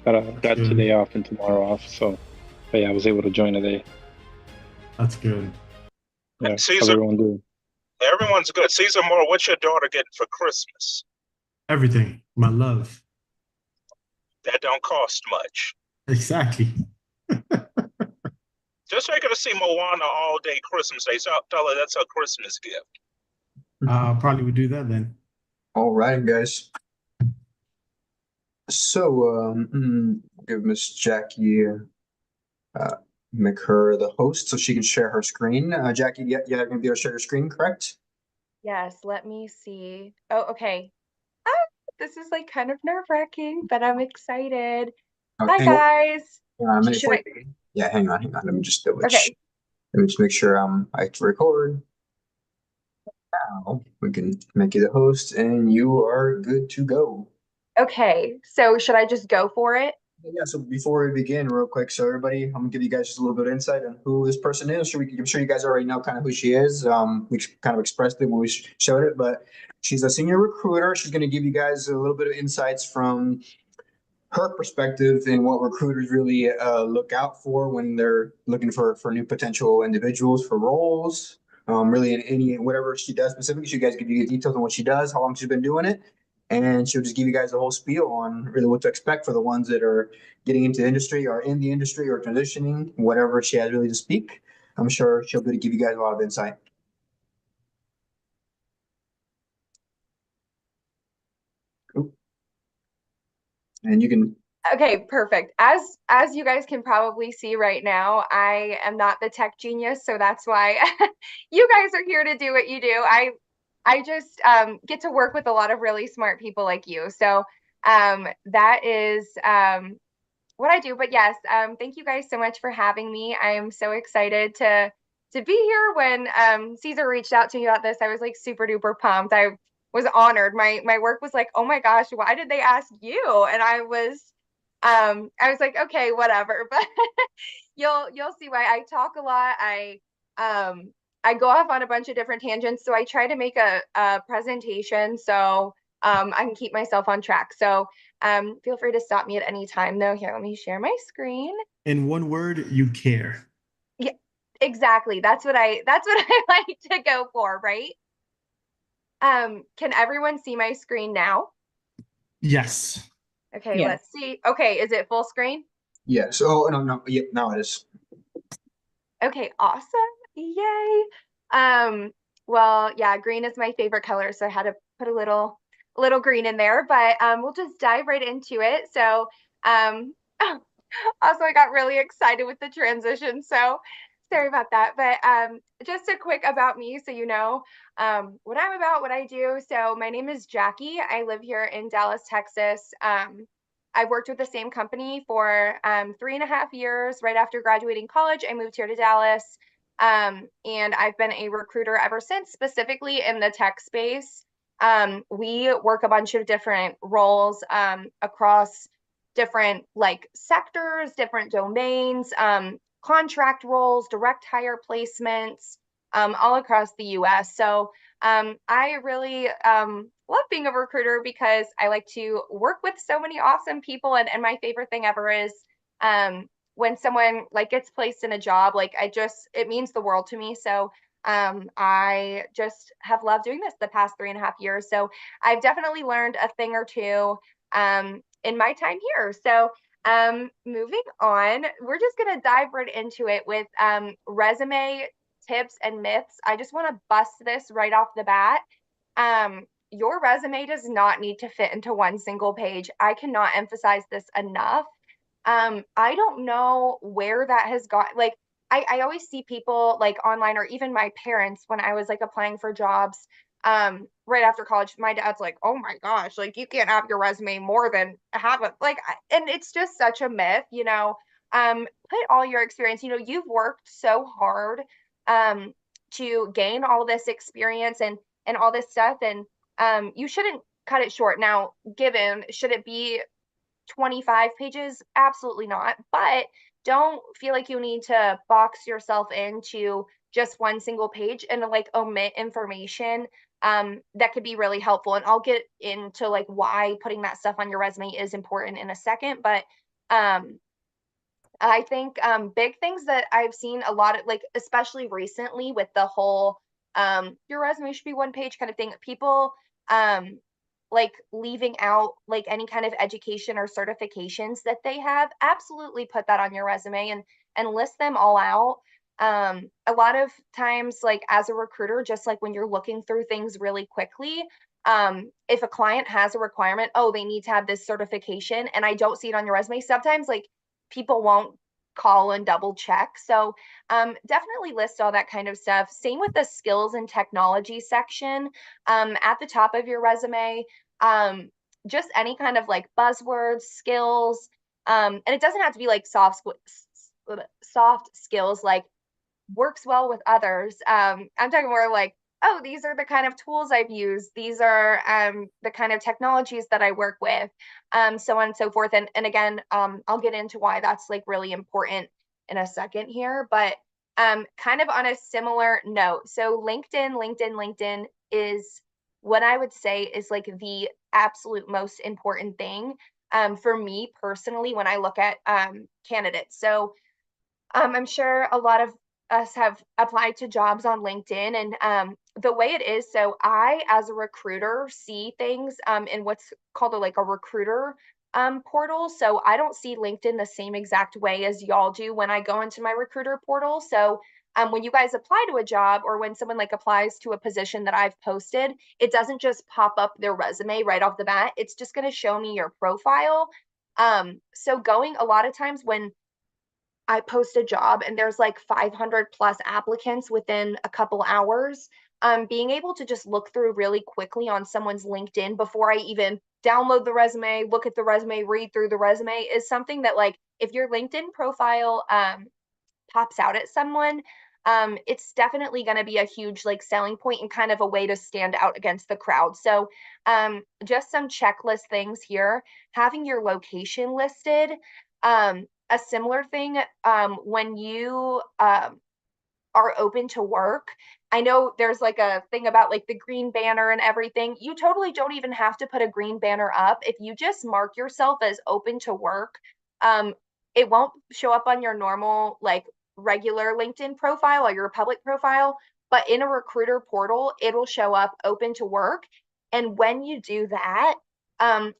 Got Good. today off and tomorrow off, so but yeah, I was able to join today. That's good. Yeah, how's Caesar, everyone doing? everyone's good. Caesar Moore, what's your daughter getting for Christmas? Everything. My love. That don't cost much. Exactly. Just take her to see Moana all day Christmas Day. So tell her that's her Christmas gift. Probably would do that then. All right, guys. So, give Miss Jackie, uh, make her the host so she can share her screen. Jackie, you're gonna be able to share your screen, correct? Yes, let me see. Oh, okay. Ah, this is like kind of nerve-wracking, but I'm excited. Hi, Hang on, guys. Should before I? you, yeah, hang on. Let me just double check. Okay. Let me just make sure I can record. Now we can make you the host, and you are good to go. Okay. So should I just go for it? Yeah, so before we begin, real quick, so everybody, I'm gonna give you guys just a little bit of insight on who this person is. I'm sure you guys already know kind of who she is. We kind of expressed it when we showed it, but she's a senior recruiter. She's gonna give you guys a little bit of insights from her perspective and what recruiters really look out for when they're looking for new potential individuals for roles. Really, in any whatever she does specifically, she guys give you details on what she does, how long she's been doing it, and she'll just give you guys the whole spiel on really what to expect for the ones that are getting into the industry or in the industry or transitioning, whatever she has really to speak. I'm sure she'll be able to give you guys a lot of insight. Cool. And you can Okay, perfect. As you guys can probably see right now, I am not the tech genius, so that's why you guys are here to do what you do. I just get to work with a lot of really smart people like you. So that is what I do. But yes, thank you guys so much for having me. I am so excited to be here. When Caesar reached out to me about this, I was like super duper pumped. I was honored. My work was like, oh my gosh, why did they ask you? And I was like, okay, whatever. But you'll see why. I talk a lot. I go off on a bunch of different tangents. So I try to make a presentation so I can keep myself on track. So feel free to stop me at any time though. Here, let me share my screen. In one word, you care. Yeah, exactly. That's what I like to go for, right? Can everyone see my screen now? Yes. Okay, Yes. let's see. Okay, is it full screen? yeah. So no, yeah, now it is. Okay, awesome. Yay. Um, well, yeah, green is my favorite color, so I had to put a little green in there, but we'll just dive right into it. So, also I got really excited with the transition, so sorry about that. But just a quick about me so you know what I'm about, what I do. So my name is Jackie. I live here in Dallas, Texas. I've worked with the same company for 3.5 years. Right after graduating college, I moved here to Dallas. And I've been a recruiter ever since, specifically in the tech space. We work a bunch of different roles across different like sectors, different domains, contract roles, direct hire placements, all across the US. So I really love being a recruiter because I like to work with so many awesome people. And my favorite thing ever is when someone like gets placed in a job, like it means the world to me. So I just have loved doing this the past 3.5 years. So I've definitely learned a thing or two in my time here. So moving on, we're just going to dive right into it with resume tips and myths. I just want to bust this right off the bat. Your resume does not need to fit into one single page. I cannot emphasize this enough. I don't know where that has got. Like, I always see people like online, or even my parents when I was like applying for jobs right after college. My dad's like, oh my gosh, like you can't have your resume more than have it. Like, and it's just such a myth, you know. Put all your experience, you know, you've worked so hard um to gain all this experience and all this stuff, and you shouldn't cut it short. Now, given, should it be 25 pages? Absolutely not. But don't feel like you need to box yourself into just one single page and like omit information that could be really helpful. And I'll get into like why putting that stuff on your resume is important in a second. But I think big things that I've seen a lot of, like, especially recently with the whole your resume should be one page kind of thing, people like leaving out like any kind of education or certifications that they have. Absolutely put that on your resume and list them all out. A lot of times, like as a recruiter, just like when you're looking through things really quickly, if a client has a requirement, oh, they need to have this certification, and I don't see it on your resume, sometimes like people won't call and double check. So definitely list all that kind of stuff. Same with the skills and technology section at the top of your resume. Just any kind of like buzzwords, skills, and it doesn't have to be like soft skills like works well with others. I'm talking more like, oh, these are the kind of tools I've used. These are the kind of technologies that I work with, so on and so forth. And again, I'll get into why that's like really important in a second here, but kind of on a similar note. So LinkedIn is what I would say is like the absolute most important thing for me personally when I look at candidates. So I'm sure a lot of us have applied to jobs on LinkedIn, and the way it is, so I, as a recruiter, see things in what's called like a recruiter portal. So I don't see LinkedIn the same exact way as y'all do when I go into my recruiter portal. So when you guys apply to a job, or when someone like applies to a position that I've posted, it doesn't just pop up their resume right off the bat. It's just going to show me your profile. So going a lot of times when I post a job and there's like 500 plus applicants within a couple hours, being able to just look through really quickly on someone's LinkedIn before I even download the resume, look at the resume, read through the resume, is something that, like, if your LinkedIn profile pops out at someone, it's definitely going to be a huge like selling point and kind of a way to stand out against the crowd. So just some checklist things here: having your location listed. A similar thing when you are open to work. I know there's like a thing about like the green banner and everything. You totally don't even have to put a green banner up. If you just mark yourself as open to work, it won't show up on your normal like regular LinkedIn profile or your public profile, but in a recruiter portal, it'll show up open to work. And when you do that,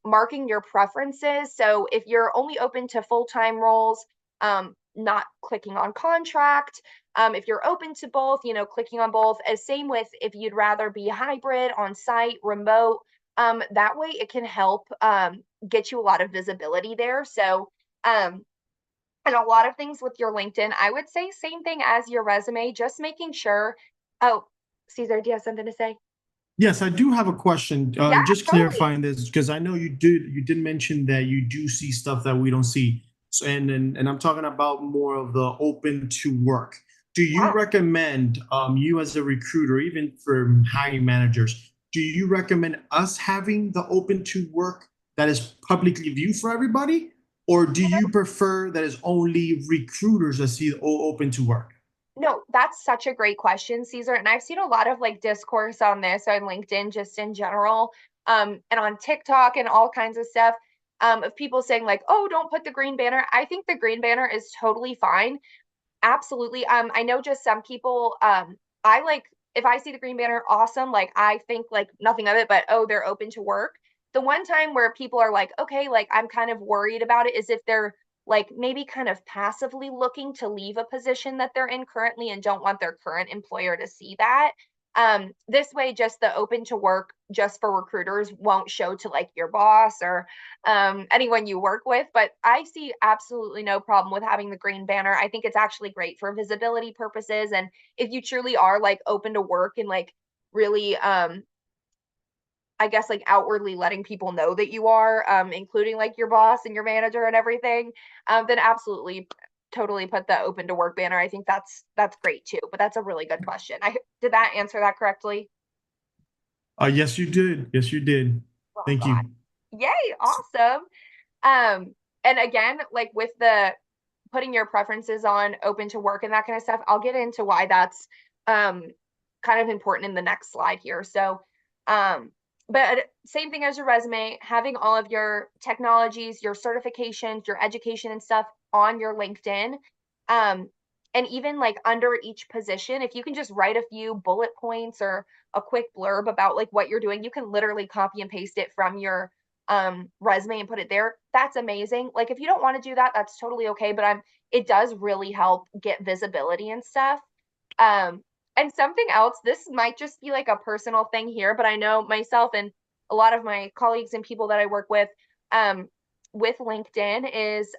marking your preferences. So if you're only open to full-time roles, not clicking on contract. If you're open to both, clicking on both. As same with if you'd rather be hybrid, on site, remote. That way it can help get you a lot of visibility there. So, and a lot of things with your LinkedIn, I would say same thing as your resume, just making sure. Oh, Caesar, do you have something to say? Yes, I do have a question. Yeah, Just totally. clarifying this, because I know you did mention that you do see stuff that we don't see. So, and I'm talking about more of the open to work. Do you Yeah. recommend you as a recruiter, even for hiring managers, do you recommend us having the open to work that is publicly viewed for everybody? Or do you prefer that it's only recruiters that see the open to work? No, that's such a great question, Caesar. And I've seen a lot of like discourse on this on LinkedIn, just in general, and on TikTok and all kinds of stuff, of people saying like, oh, don't put the green banner. I think the green banner is totally fine. Absolutely. I know just some people, I like, if I see the green banner, awesome. Like, I think like nothing of it, but oh, they're open to work. The one time where people are like, okay, like I'm kind of worried about it is if they're like maybe kind of passively looking to leave a position that they're in currently and don't want their current employer to see that. This way, just the open to work just for recruiters won't show to like your boss or anyone you work with. But I see absolutely no problem with having the green banner. I think it's actually great for visibility purposes. And if you truly are like open to work and like really I guess like outwardly letting people know that you are, including like your boss and your manager and everything, then absolutely totally put the open to work banner. I think that's great too. But that's a really good question. Did that answer that correctly? Yes, you did. Yes, you did. Well, Thank God. you. Yay, awesome. And again, like with the putting your preferences on open to work and that kind of stuff, I'll get into why that's kind of important in the next slide here. So But same thing as your resume, having all of your technologies, your certifications, your education and stuff on your LinkedIn. And even like under each position, if you can just write a few bullet points or a quick blurb about like what you're doing, you can literally copy and paste it from your resume and put it there. That's amazing. Like if you don't want to do that, that's totally okay. But it does really help get visibility and stuff. And something else, this might just be like a personal thing here, but I know myself and a lot of my colleagues and people that I work with LinkedIn is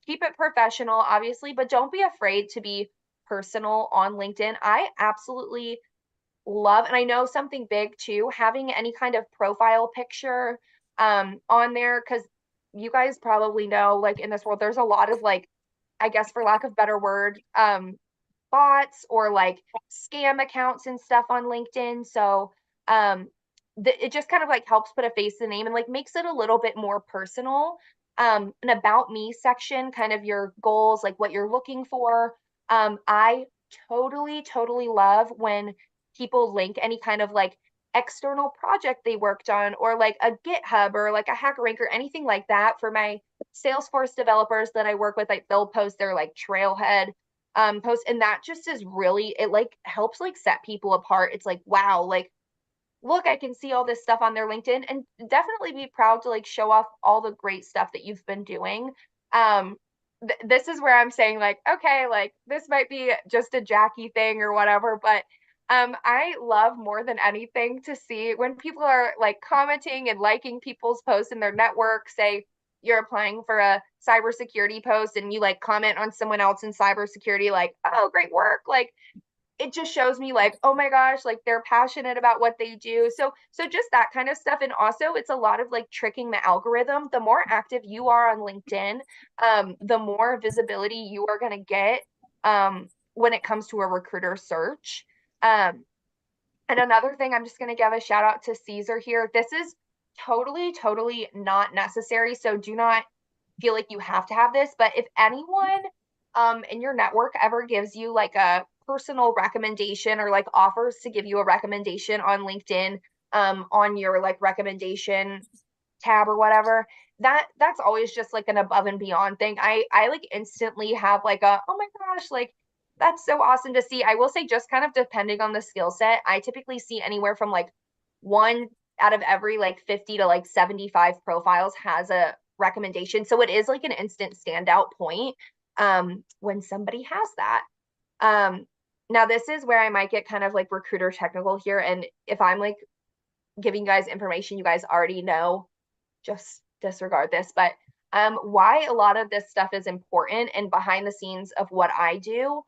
keep it professional, obviously, but don't be afraid to be personal on LinkedIn. I absolutely love, and I know something big too, having any kind of profile picture on there, because you guys probably know, like in this world, there's a lot of like, I guess for lack of better word, bots or like scam accounts and stuff on LinkedIn. So it just kind of like helps put a face to the name and like makes it a little bit more personal. An about me section, kind of your goals, like what you're looking for. I totally love when people link any kind of like external project they worked on or like a GitHub or like a HackerRank or anything like that. For my Salesforce developers that I work with, like they'll post their like Trailhead post, and that just is really, it like helps like set people apart. It's like, wow, like look, I can see all this stuff on their LinkedIn, and definitely be proud to like show off all the great stuff that you've been doing. This is where I'm saying like, okay, like this might be just a Jackie thing or whatever, but I love more than anything to see when people are like commenting and liking people's posts in their network. Say you're applying for a cybersecurity post and you like comment on someone else in cybersecurity, like, oh, great work. Like it just shows me like, oh my gosh, like they're passionate about what they do. So just that kind of stuff. And also it's a lot of like tricking the algorithm. The more active you are on LinkedIn, the more visibility you are going to get when it comes to a recruiter search. And another thing, I'm just going to give a shout out to Caesar here. This is totally not necessary. So do not feel like you have to have this. But if anyone in your network ever gives you like a personal recommendation or like offers to give you a recommendation on LinkedIn on your like recommendation tab or whatever, that's always just like an above and beyond thing. I like instantly have like a, oh my gosh, like that's so awesome to see. I will say, just kind of depending on the skill set, I typically see anywhere from like one out of every like 50 to like 75 profiles has a recommendation. So it is like an instant standout point when somebody has that. Now this is where I might get kind of like recruiter technical here. And if I'm like giving you guys information you guys already know, just disregard this. But why a lot of this stuff is important and behind the scenes of what I do,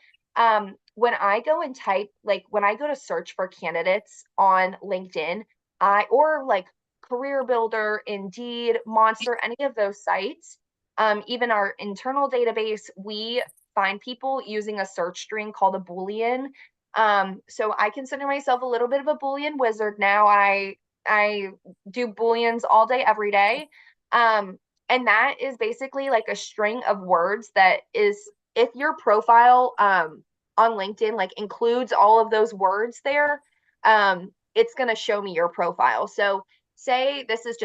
when I go and type, like when I go to search for candidates on LinkedIn, or like Career Builder, Indeed, Monster, any of those sites, even our internal database, we find people using a search string called a Boolean. So I consider myself a little bit of a Boolean wizard now. I do Booleans all day, every day. And that is basically like a string of words that is, if your profile on LinkedIn like includes all of those words there, it's going to show me your profile. So say this is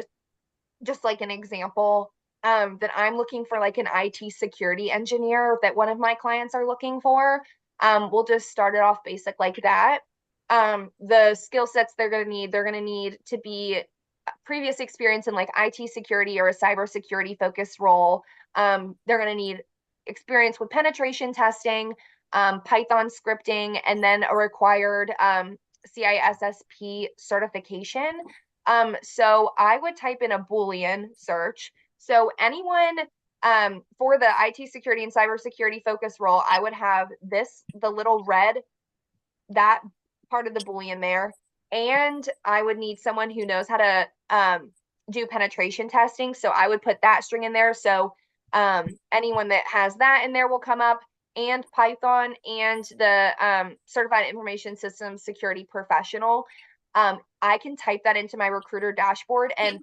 just like an example, that I'm looking for like an IT security engineer that one of my clients are looking for. We'll just start it off basic like that. The skill sets they're going to need to be previous experience in like IT security or a cybersecurity focused role. They're going to need experience with penetration testing, Python scripting, and then a required CISSP certification. So I would type in a Boolean search. So anyone for the IT security and cybersecurity focus role, I would have the little red, that part of the Boolean there. And I would need someone who knows how to do penetration testing. So I would put that string in there. So anyone that has that in there will come up, and Python and the Certified Information Systems Security Professional. I can type that into my recruiter dashboard, and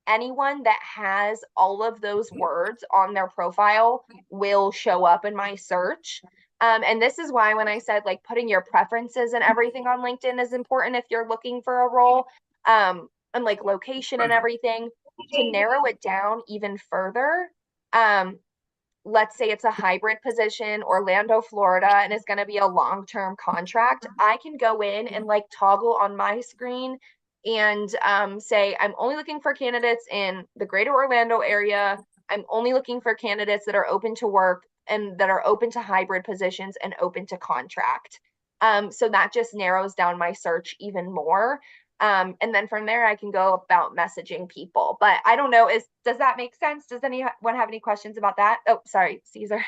anyone that has all of those words on their profile will show up in my search. And this is why when I said like putting your preferences and everything on LinkedIn is important if you're looking for a role, and like location and everything, to narrow it down even further. Let's say it's a hybrid position, Orlando, Florida, and it's going to be a long-term contract. I can go in and like toggle on my screen and say, I'm only looking for candidates in the greater Orlando area. I'm only looking for candidates that are open to work and that are open to hybrid positions and open to contract. So that just narrows down my search even more. And then from there, I can go about messaging people. But I don't know, does that make sense? Does anyone have any questions about that? Oh, sorry, Caesar.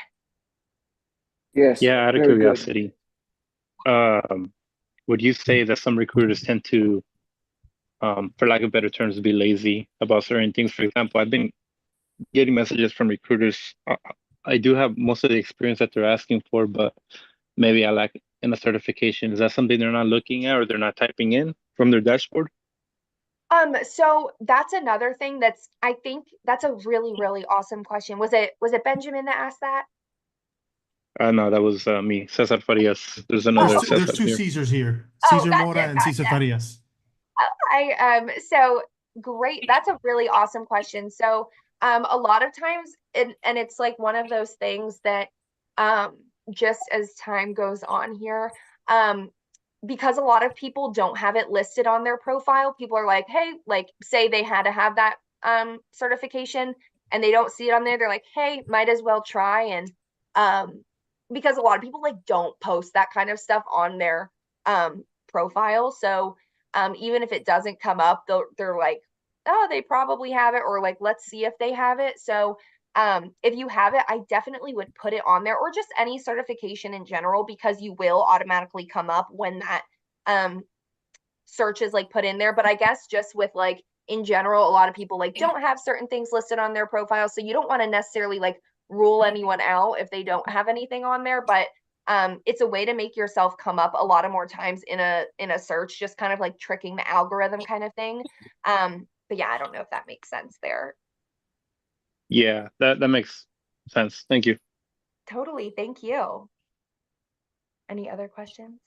Yes. Yeah, out of Very good. curiosity, would you say that some recruiters tend to, for lack of better terms, be lazy about certain things? For example, I've been getting messages from recruiters. I do have most of the experience that they're asking for, but maybe I lack in a certification. Is that something they're not looking at or they're not typing in from their dashboard? So that's another thing I think that's a really, really awesome question. Was it Benjamin that asked that? No, that was me, Cesar Farias. There's another There's Cesar two here. Caesars here. Oh, Caesar Mora and Cesar Farias. So great. That's a really awesome question. So a lot of times and it's like one of those things that just as time goes on here, because a lot of people don't have it listed on their profile, people are like, hey, like say they had to have that certification and they don't see it on there, they're like, hey, might as well try. And because a lot of people like don't post that kind of stuff on their profile. So even if it doesn't come up, they're like, oh, they probably have it, or like, let's see if they have it. So if you have it, I definitely would put it on there, or just any certification in general, because you will automatically come up when that search is like put in there. But I guess just with like in general, a lot of people like don't have certain things listed on their profile. So you don't want to necessarily like rule anyone out if they don't have anything on there. But it's a way to make yourself come up a lot of more times in a search, just kind of like tricking the algorithm kind of thing. But yeah, I don't know if that makes sense there. Yeah, that makes sense. Thank you. Totally. Thank you. Any other questions?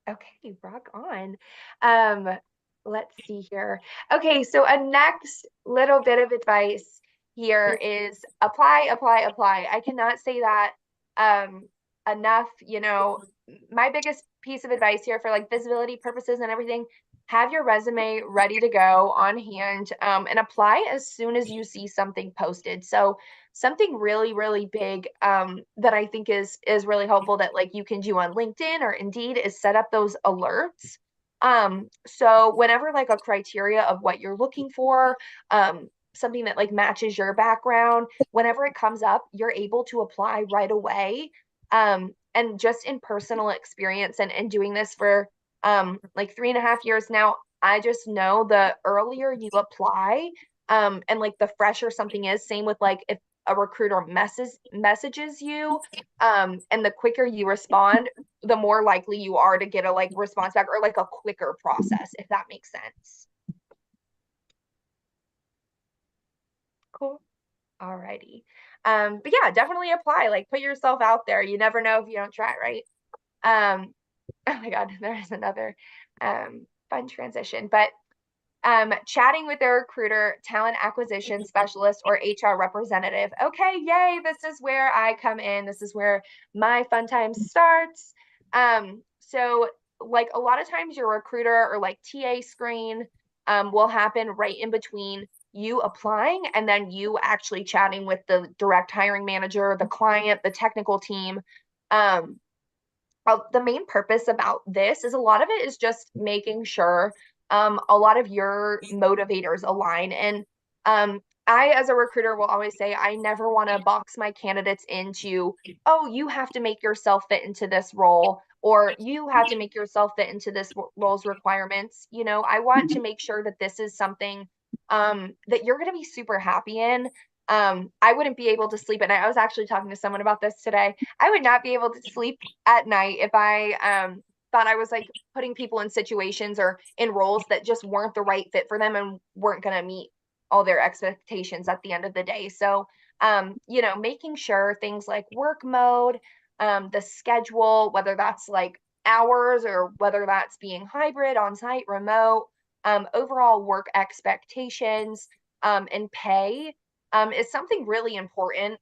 Okay, rock on. Let's see here. Okay, so a next little bit of advice here is apply, apply, apply. I cannot say that enough. You know, my biggest piece of advice here for like visibility purposes and everything, have your resume ready to go on hand, and apply as soon as you see something posted. So something really, really big that I think is really helpful that like you can do on LinkedIn or Indeed is set up those alerts. So whenever like a criteria of what you're looking for, something that like matches your background, whenever it comes up, you're able to apply right away. And just in personal experience and doing this for like 3.5 years now, I just know the earlier you apply, and like the fresher something is, same with like if a recruiter messages you, and the quicker you respond, the more likely you are to get a like response back, or like a quicker process, if that makes sense. Cool. Alrighty. But yeah, definitely apply, like put yourself out there. You never know if you don't try, right? Oh my God, there's another fun transition. But chatting with their recruiter, talent acquisition specialist, or HR representative. Okay, yay, this is where I come in. This is where my fun time starts. So like a lot of times your recruiter or like TA screen will happen right in between you applying and then you actually chatting with the direct hiring manager, the client, the technical team. The main purpose about this is a lot of it is just making sure a lot of your motivators align. And I, as a recruiter, will always say, I never want to box my candidates into, oh, you have to make yourself fit into this role, or you have to make yourself fit into this role's requirements. You know, I want to make sure that this is something that you're going to be super happy in. I wouldn't be able to sleep at night. I was actually talking to someone about this today. I would not be able to sleep at night if I thought I was like putting people in situations or in roles that just weren't the right fit for them and weren't going to meet all their expectations at the end of the day. So you know, making sure things like work mode, the schedule, whether that's like hours or whether that's being hybrid, on-site, remote, overall work expectations, and pay, is something really important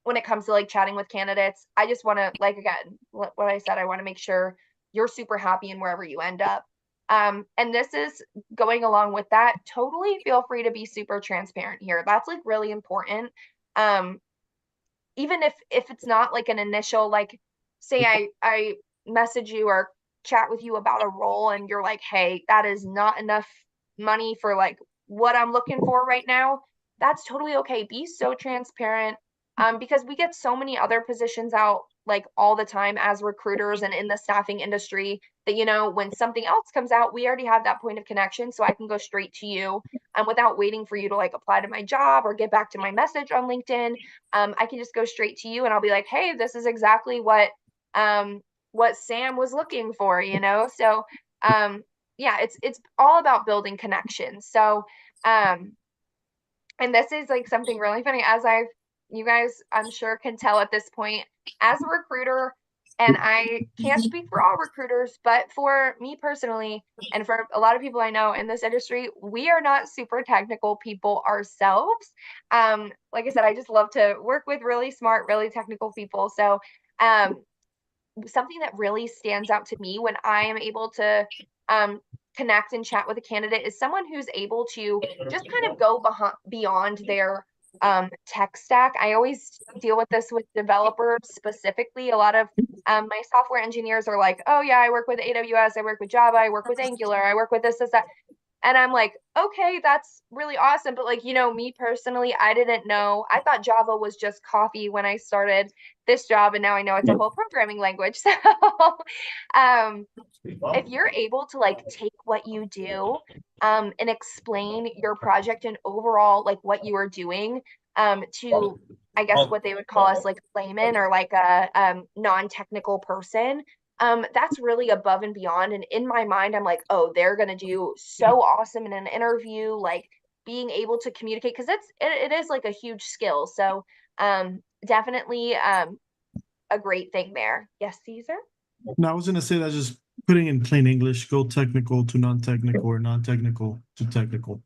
when it comes to like chatting with candidates. I just want to, like, again, what I said, I want to make sure you're super happy in wherever you end up. And this is going along with that. Totally feel free to be super transparent here. That's like really important. Even if it's not like an initial, like, say I message you or chat with you about a role and you're like, hey, that is not enough money for like what I'm looking for right now. That's totally okay. Be so transparent, because we get so many other positions out like all the time as recruiters and in the staffing industry that, you know, when something else comes out, we already have that point of connection, so I can go straight to you, without waiting for you to like apply to my job or get back to my message on LinkedIn. I can just go straight to you and I'll be like, hey, this is exactly what Sam was looking for, you know? So yeah, it's all about building connections. So and this is like something really funny, as you guys, I'm sure, can tell at this point, as a recruiter, and I can't speak for all recruiters, but for me personally, and for a lot of people I know in this industry, we are not super technical people ourselves. Like I said, I just love to work with really smart, really technical people. So something that really stands out to me when I am able to connect and chat with a candidate is someone who's able to just kind of go beyond their tech stack. I always deal with this with developers specifically. A lot of my software engineers are like, oh yeah, I work with AWS, I work with Java, I work with Angular, I work with this, that. And I'm like, okay, that's really awesome. But like, you know, me personally, I didn't know. I thought Java was just coffee when I started this job, and now I know it's a whole programming language. So if you're able to like take what you do and explain your project and overall like what you are doing to, I guess, what they would call us like layman or like a non-technical person, that's really above and beyond. And in my mind, I'm like, oh, they're gonna do so awesome in an interview, like being able to communicate, because it is like a huge skill. So definitely a great thing there. Yes, Caesar? No, I was gonna say that, just putting in plain English, go technical to non-technical or non-technical to technical.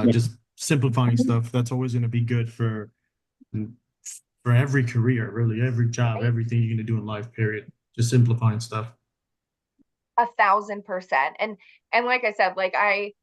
Just simplifying stuff. That's always gonna be good for every career, really, every job, Right. everything you're gonna do in life, period. Just simplifying stuff. 1,000%. And like I said, like a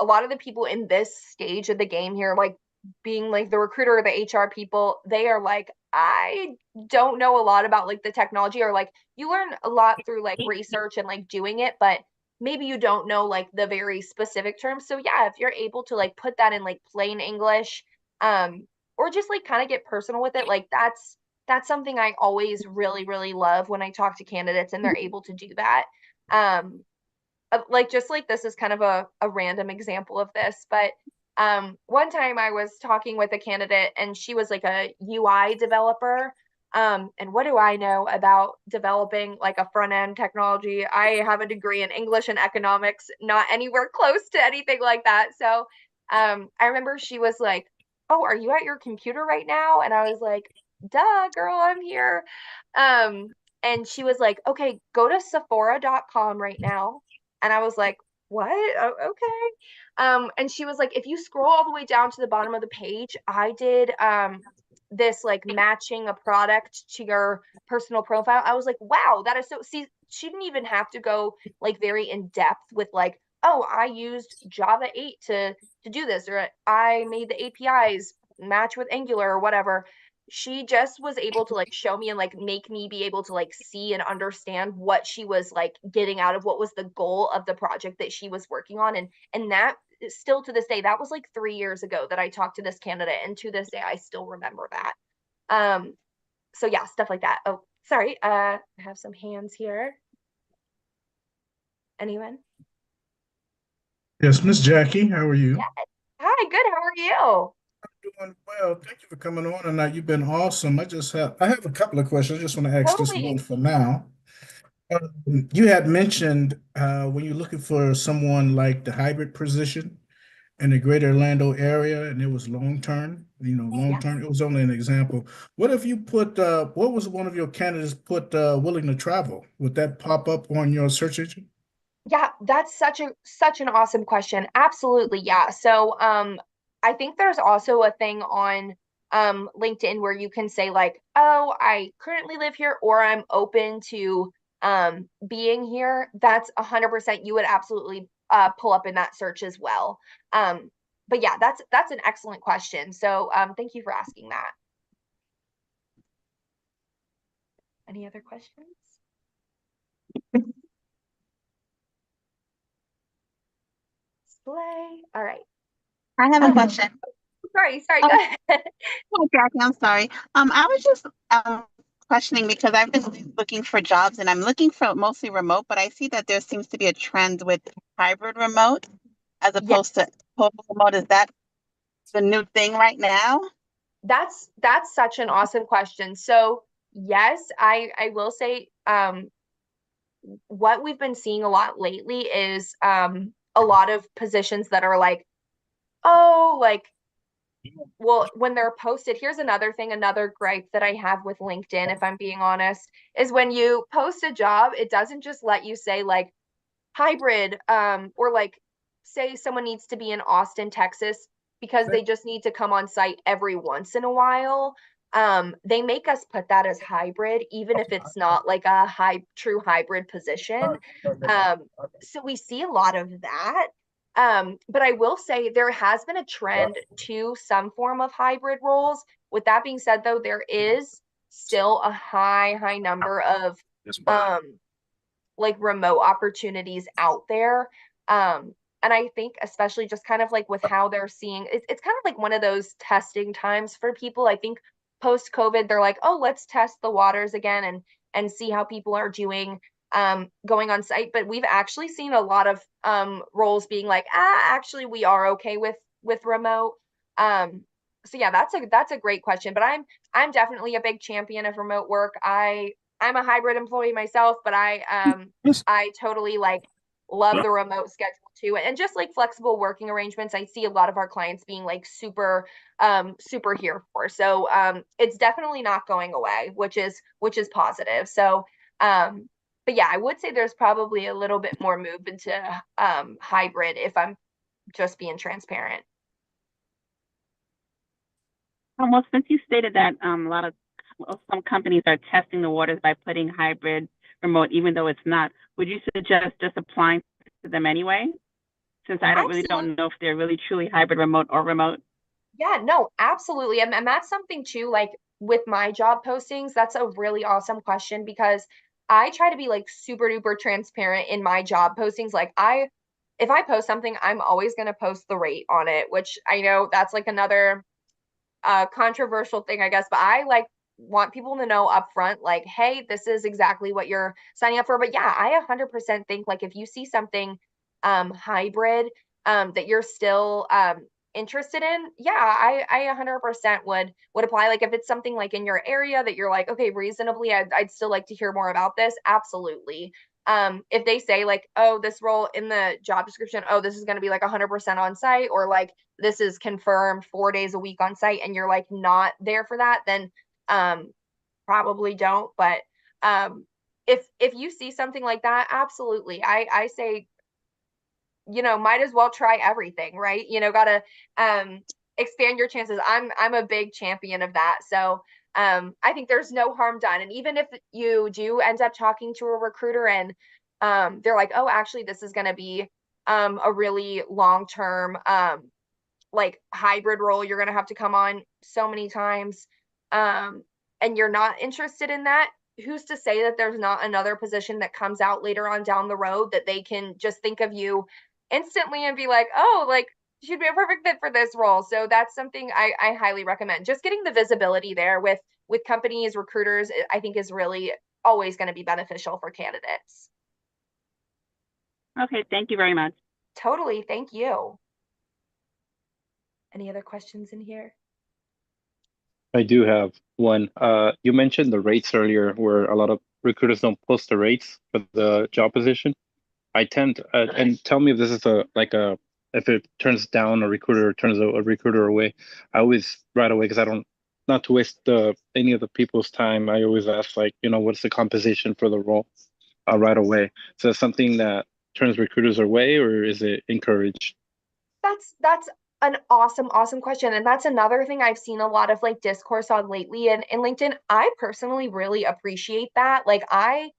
lot of the people in this stage of the game here, like being like the recruiter or the HR people, they are like, I don't know a lot about like the technology, or like you learn a lot through like research and like doing it, but maybe you don't know like the very specific terms. So yeah, if you're able to like put that in like plain English, or just like kind of get personal with it, like that's something I always really, really love when I talk to candidates and they're able to do that. Like, just like, this is kind of a random example of this, but one time I was talking with a candidate and she was like a UI developer. And what do I know about developing like a front end technology? I have a degree in English and economics, not anywhere close to anything like that. So I remember she was like, oh, are you at your computer right now? And I was like, duh, girl, I'm here. And she was like, okay, go to Sephora.com right now. And I was like, what? Oh, okay. And she was like, if you scroll all the way down to the bottom of the page, I did this like matching a product to your personal profile. I was like, wow, that is so, see, she didn't even have to go like very in depth with like, oh, I used Java 8 to do this, or I made the APIs match with Angular or whatever. She just was able to like show me and like make me be able to like see and understand what she was like getting out of what was the goal of the project that she was working on. And that still to this day, that was like 3 years ago that I talked to this candidate, and to this day I still remember that. So yeah, stuff like that. Oh, sorry, I have some hands here. Anyone? Yes, Miss Jackie, how are you? Yeah. Hi, good. How are you? Doing well. Thank you for coming on tonight. You've been awesome. I have a couple of questions. I just want to ask just Totally. one for now. You had mentioned when you're looking for someone like the hybrid position, in the greater Orlando area and it was long-term, long-term, it was only an example. What if you put, what was one of your candidates put willing to travel? Would that pop up on your search engine? Yeah, that's such an awesome question. Absolutely, yeah. So, I think there's also a thing on LinkedIn where you can say like, "Oh, I currently live here," or "I'm open to being here." That's 100% you would absolutely pull up in that search as well. But yeah, that's an excellent question. So, thank you for asking that. Any other questions? Slay. All right. I have a question. Sorry, Oh, go ahead. oh, Jackie, I'm sorry. I was just questioning because I've been looking for jobs and I'm looking for mostly remote, but I see that there seems to be a trend with hybrid remote as Yeah, opposed to total remote. Is that the new thing right now? that's such an awesome question. So yes, I will say what we've been seeing a lot lately is a lot of positions that are like, oh, like, well, when they're posted, here's another thing, another gripe that I have with LinkedIn, if I'm being honest, is when you post a job, it doesn't just let you say like hybrid, or like say someone needs to be in Austin, Texas, because they just need to come on site every once in a while. They make us put that as hybrid, even if it's not like a true hybrid position. So we see a lot of that. But I will say there has been a trend to some form of hybrid roles. With that being said, though, there is still a high number of like remote opportunities out there. And I think especially just kind of like with how they're seeing it's kind of like one of those testing times for people. I think post COVID, they're like, oh, let's test the waters again and see how people are doing going on site. But we've actually seen a lot of roles being like, actually we are okay with remote. So yeah, that's a great question. But I'm definitely a big champion of remote work. I'm a hybrid employee myself, but Yes. I totally like love the remote schedule too. And just like flexible working arrangements, I see a lot of our clients being like super here for. So it's definitely not going away, which is positive. So but yeah, I would say there's probably a little bit more move into hybrid if I'm just being transparent. Well, since you stated that some companies are testing the waters by putting hybrid remote, even though it's not, would you suggest just applying to them anyway? Since I Absolutely. don't know if they're really truly hybrid remote or remote. Yeah, no, absolutely. And that's something too, like with my job postings, that's a really awesome question because I try to be like super duper transparent in my job postings. Like if I post something, I'm always going to post the rate on it, which I know that's like another controversial thing, I guess, but I like want people to know upfront, like, hey, this is exactly what you're signing up for. But yeah, I 100% think like if you see something hybrid that you're still interested in, yeah, I 100% would apply. Like if it's something like in your area that you're like, okay, reasonably, I'd still like to hear more about this. Absolutely. If they say like, oh, this role in the job description, oh, this is going to be like 100% on site, or like this is confirmed 4 days a week on site, and you're like not there for that, then probably don't. But if you see something like that, absolutely, I say, might as well try everything, right? Gotta expand your chances. I'm a big champion of that. So I think there's no harm done. And even if you do end up talking to a recruiter and they're like, oh, actually, this is going to be a really long-term like hybrid role, you're going to have to come on so many times, and you're not interested in that, who's to say that there's not another position that comes out later on down the road that they can just think of you instantly and be like, oh, like she'd be a perfect fit for this role. So that's something I highly recommend. Just getting the visibility there with companies, recruiters, I think is really always going to be beneficial for candidates. Okay, thank you very much. Totally. Thank you. Any other questions in here? I do have one. You mentioned the rates earlier, where a lot of recruiters don't post the rates for the job position. I tend and tell me if this is a if it turns down a recruiter or turns a recruiter away, I always right away, because I don't, not to waste any of the people's time, I always ask, like, what's the compensation for the role right away. So it's something that turns recruiters away, or is it encouraged? That's an awesome question. And that's another thing I've seen a lot of like discourse on lately in LinkedIn. I personally really appreciate that. Like I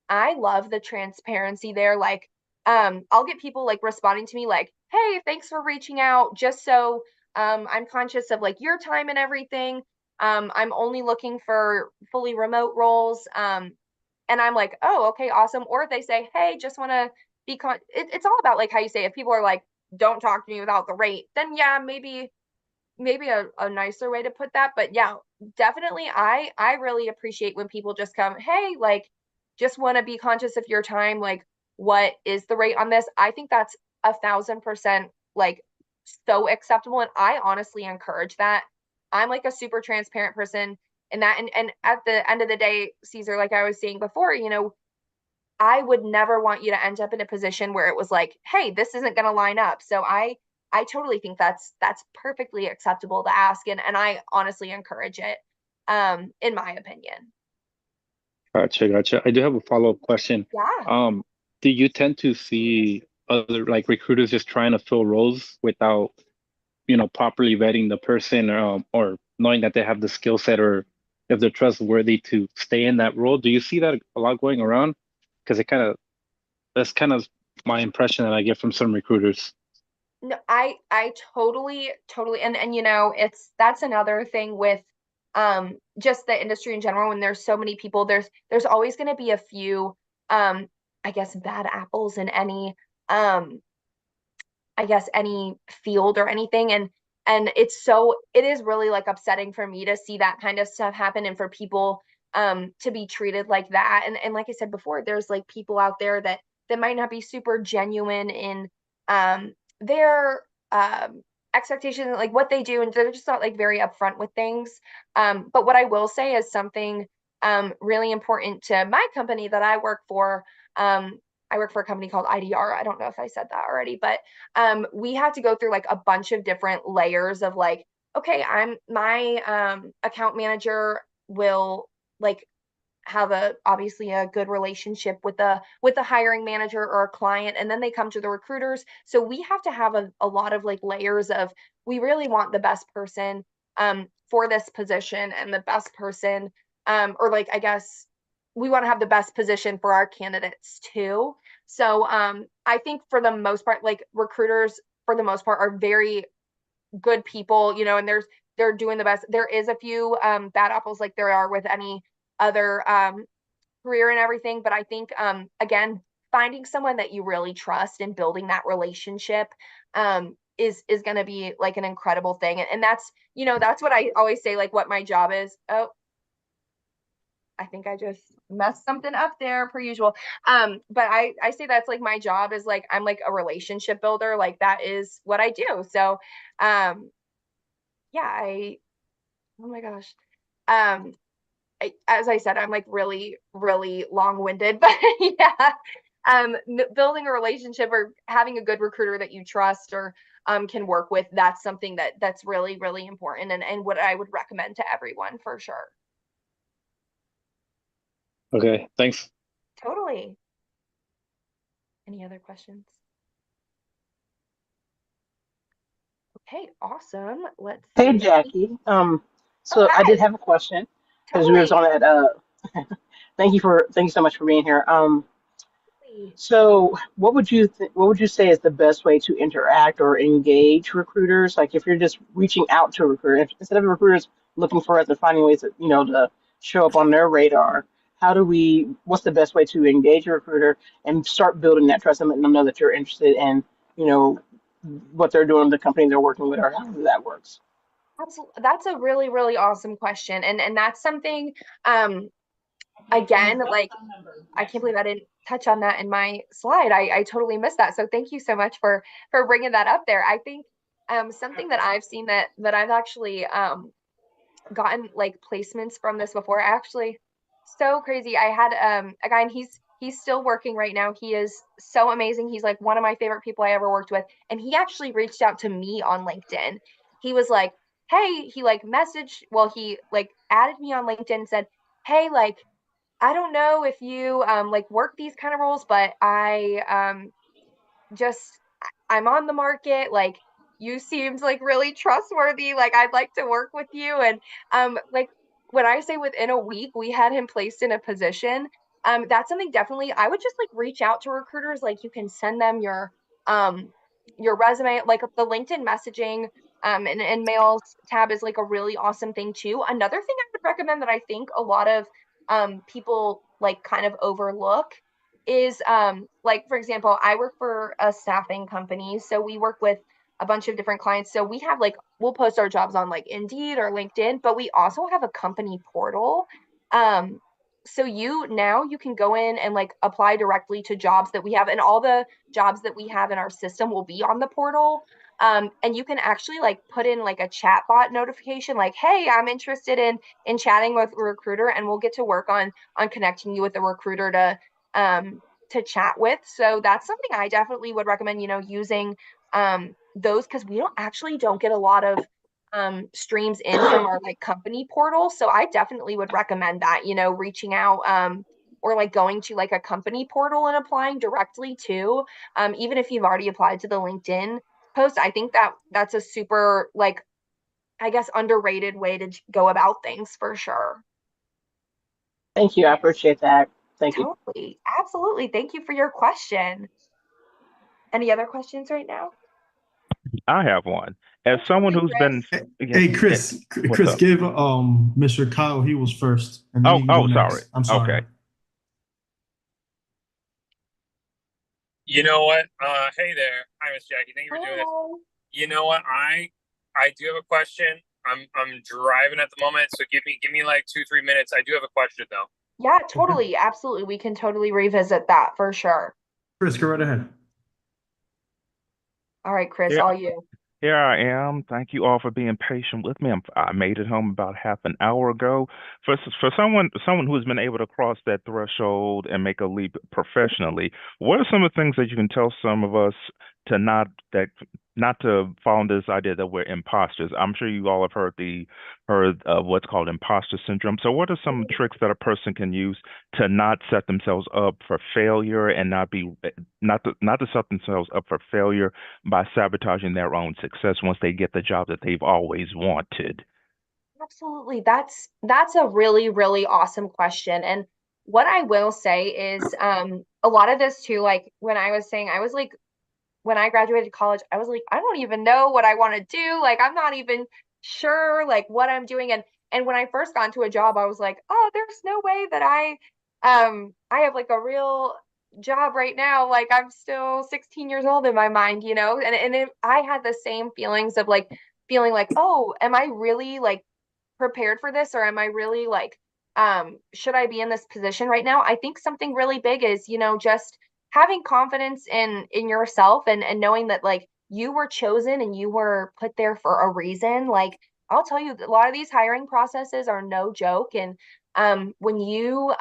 love the transparency there. Like I'll get people like responding to me like, hey, thanks for reaching out. Just so I'm conscious of like your time and everything. I'm only looking for fully remote roles. And I'm like, oh, okay, awesome. Or if they say, hey, just want to it's all about like how you say, if people are like, don't talk to me without the rate, then yeah, maybe a nicer way to put that. But yeah, definitely I really appreciate when people just come, hey, like, just want to be conscious of your time, like, what is the rate on this? I think that's 1,000% like so acceptable, and I honestly encourage that. I'm like a super transparent person in that, and at the end of the day, Caesar, like I was saying before, I would never want you to end up in a position where it was like, hey, this isn't going to line up. So I totally think that's perfectly acceptable to ask, and I honestly encourage it, in my opinion. Gotcha. I do have a follow-up question. Yeah. Do you tend to see other like recruiters just trying to fill roles without, properly vetting the person, or knowing that they have the skill set, or if they're trustworthy to stay in that role? Do you see that a lot going around? Because that's kind of my impression that I get from some recruiters. No, I totally and that's another thing with just the industry in general. When there's so many people, there's always going to be a few I guess bad apples in any um I guess any field or anything, and it is really like upsetting for me to see that kind of stuff happen, and for people to be treated like that. And like I said before, there's like people out there that might not be super genuine in their expectations, like what they do, and they're just not like very upfront with things. But what I will say is something really important to my company that I work for. I work for a company called IDR. I don't know if I said that already, but we had to go through like a bunch of different layers of like, okay, I'm my account manager will like have obviously a good relationship with the hiring manager or a client, and then they come to the recruiters. So we have to have a lot of like layers of, we really want the best person for this position, and the best person or like, I guess we want to have the best position for our candidates too. So I think for the most part, like recruiters for the most part are very good people, and they're doing the best. There is a few bad apples like there are with any other career and everything, but I think again, finding someone that you really trust and building that relationship is going to be like an incredible thing. And that's what I always say, like what my job is. Oh, I think I just messed something up there per usual. But I say that's like my job is like, I'm like a relationship builder. Like that is what I do. So yeah, oh my gosh. As I said, I'm like really, really long-winded, but yeah, building a relationship or having a good recruiter that you trust or can work with, that's something that's really, really important, and what I would recommend to everyone for sure. Okay, thanks. Totally. Any other questions? Okay, awesome. Let's Hey, see. Jackie. Oh, So I did hi. have a question because we was Totally. on that. Thank you so much for being here. Totally. So what would you say is the best way to interact or engage recruiters? Like if you're just reaching out to a recruiter, instead of recruiters looking for us and finding ways to, to show up on their radar, what's the best way to engage a recruiter and start building that trust and letting them know that you're interested in, you know, what they're doing, the company they're working with, or how that works? Absolutely. That's a really, really awesome question. And that's something, again, like, I can't believe I didn't touch on that in my slide. I totally missed that. So thank you so much for bringing that up there. I think something that I've seen that I've actually gotten like placements from this before. Actually, so crazy. I had a guy, and He's still working right now. He is so amazing. He's like one of my favorite people I ever worked with. And he actually reached out to me on LinkedIn. He was like, hey, he like messaged, well, he like added me on LinkedIn and said, hey, like, I don't know if you like work these kind of roles, but just I'm on the market. Like you seemed like really trustworthy. Like I'd like to work with you. And like when I say within a week we had him placed in a position, that's something definitely I would just like reach out to recruiters. Like you can send them your resume, like the LinkedIn messaging and mails tab is like a really awesome thing too. Another thing I would recommend that I think a lot of people like kind of overlook is like for example, I work for a staffing company, so we work with a bunch of different clients. So we have like we'll post our jobs on like Indeed or LinkedIn, but we also have a company portal. So you can go in and like apply directly to jobs that we have, and all the jobs that we have in our system will be on the portal. And you can actually like put in like a chat bot notification, like, hey, I'm interested in chatting with a recruiter, and we'll get to work on connecting you with a recruiter to chat with. So that's something I definitely would recommend, using those, because we don't get a lot of streams in from our like company portal. So I definitely would recommend that, reaching out or like going to like a company portal and applying directly to even if you've already applied to the LinkedIn post. I think that's a super like I guess underrated way to go about things for sure. Thank you. I appreciate that. Thank you. Totally. Absolutely. Thank you for your question. Any other questions right now? I have one. As someone Absolutely, who's been, Chris. yes, Hey, Chris, what's Chris, up? give Mr. Kyle, he was first, and then Oh, you can go sorry. next. I'm sorry. Okay. You know what? Hey there. Hi, Miss Jackie. Thank you for doing this. Hello. You know what? I do have a question. I'm driving at the moment, so give me like 2-3 minutes. I do have a question though. Yeah, totally. Absolutely. We can totally revisit that for sure. Chris, go right ahead. All right, Chris, Yeah, all you. here I am. Thank you all for being patient with me. I made it home about half an hour ago. For someone who's been able to cross that threshold and make a leap professionally, what are some of the things that you can tell some of us to not to fall into this idea that we're imposters? I'm sure you all have heard of what's called imposter syndrome. So what are some tricks that a person can use to not set themselves up for failure and not to set themselves up for failure by sabotaging their own success once they get the job that they've always wanted? Absolutely. That's a really, really awesome question. And what I will say is a lot of this too, like when I was saying I was like when I graduated college, I was like, I don't even know what I want to do. Like, I'm not even sure like what I'm doing. And when I first got into a job, I was like, oh, there's no way that I have like a real job right now. Like I'm still 16 years old in my mind, I had the same feelings of like feeling like, oh, am I really like prepared for this, or am I really like should I be in this position right now? I think something really big is, just having confidence in yourself and knowing that like you were chosen and you were put there for a reason. Like I'll tell you, a lot of these hiring processes are no joke. And when you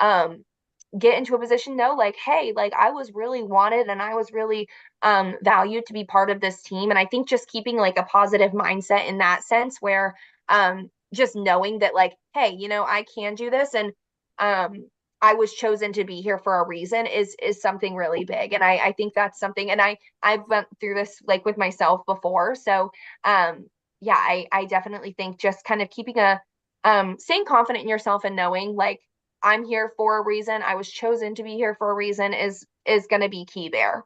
get into a position, know like, hey, like I was really wanted and I was really valued to be part of this team. And I think just keeping like a positive mindset in that sense, where just knowing that like, hey, I can do this, and I was chosen to be here for a reason is something really big. And I think that's something, and I've went through this like with myself before. So yeah, I definitely think just kind of keeping a staying confident in yourself and knowing like I'm here for a reason, I was chosen to be here for a reason is going to be key there.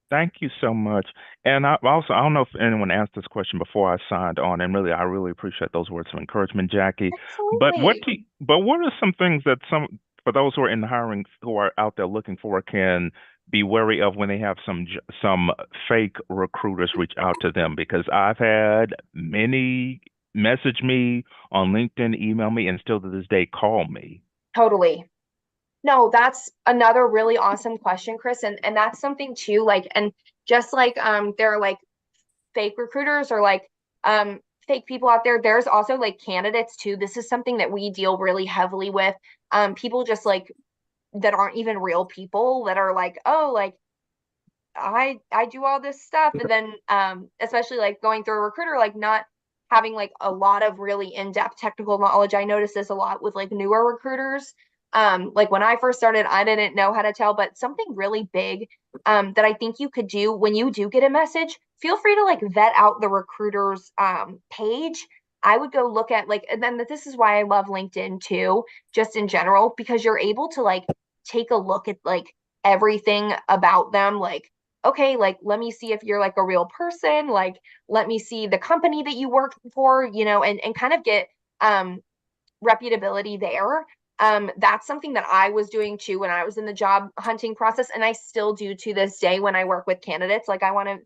Thank you so much. And I don't know if anyone asked this question before I signed on, and really, I really appreciate those words of encouragement, Jackie. Absolutely. But what are some things that for those who are in the hiring, who are out there looking for, can be wary of when they have some fake recruiters reach out to them? Because I've had many message me on LinkedIn, email me, and still to this day call me. Totally. No, that's another really awesome question, Chris. And that's something too, like, and just like there are like fake recruiters or like fake people out there. There's also like candidates too. This is something that we deal really heavily with. People just like that aren't even real people that are like, oh, like I do all this stuff, and then especially like going through a recruiter, like not having like a lot of really in-depth technical knowledge. I notice this a lot with like newer recruiters. Like when I first started, I didn't know how to tell, but something really big that I think you could do when you do get a message, feel free to like vet out the recruiter's page. I would go look at like, and then this is why I love LinkedIn too, just in general, because you're able to like take a look at like everything about them, like okay, like let me see if you're like a real person, like let me see the company that you work for, you know, and kind of get reputability there. That's something that I was doing too when I was in the job hunting process, and I still do to this day when I work with candidates. Like I want to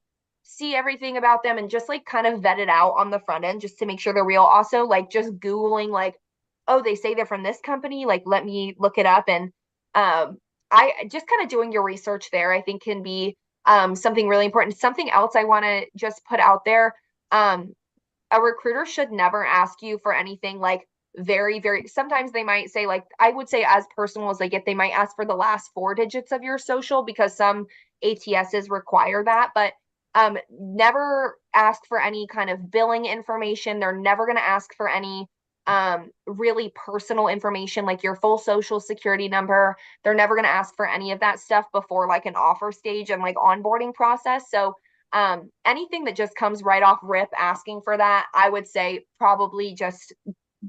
see everything about them and just like kind of vet it out on the front end just to make sure they're real. Also, like just Googling like, oh, they say they're from this company, like let me look it up. And I just kind of doing your research there, I think can be something really important. Something else I want to just put out there. A recruiter should never ask you for anything like very, sometimes they might say like, I would say as personal as they get, they might ask for the last 4 digits of your social because some ATSs require that, but never ask for any kind of billing information. They're never going to ask for any really personal information like your full social security number. They're never going to ask for any of that stuff before like an offer stage and like onboarding process. So anything that just comes right off rip asking for that, I would say probably just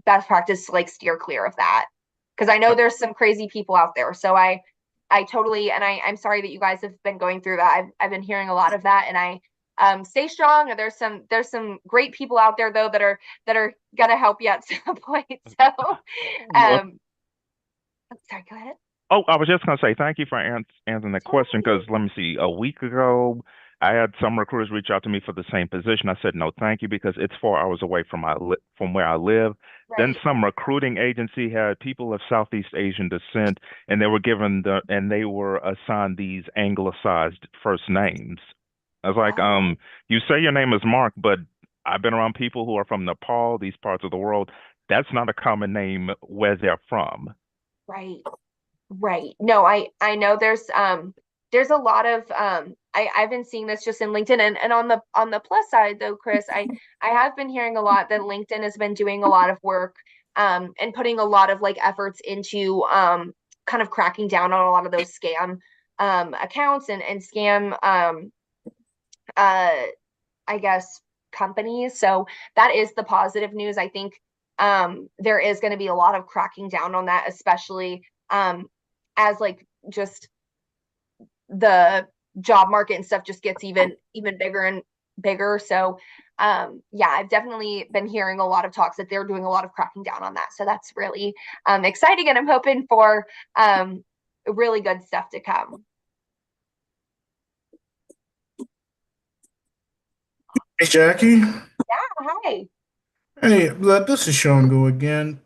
best practice to like steer clear of that, because I know there's some crazy people out there. So I totally, and I'm sorry that you guys have been going through that. I've been hearing a lot of that, and I stay strong. There's some great people out there though that are gonna help you at some point. So sorry, go ahead. Oh, I was just going to say thank you for answering that question because let me see. A week ago, I had some recruiters reach out to me for the same position. I said no, thank you because it's 4 hours away from from where I live. Then some recruiting agency had people of Southeast Asian descent, and they were assigned these anglicized first names. I was like, you say your name is Mark, but I've been around people who are from Nepal, these parts of the world. That's not a common name where they're from. Right. No, I know there's a lot of I've been seeing this just in LinkedIn, and on the plus side though, Chris, I have been hearing a lot that LinkedIn has been doing a lot of work and putting a lot of like efforts into kind of cracking down on a lot of those scam accounts and scam I guess companies. So that is the positive news. I think there is going to be a lot of cracking down on that, especially as like just the job market and stuff just gets even bigger and bigger. So yeah, I've definitely been hearing a lot of talks that they're doing a lot of cracking down on that. So that's really exciting, and I'm hoping for really good stuff to come. Hey, Jackie. Yeah, hi. Hey, this is Sean Go again.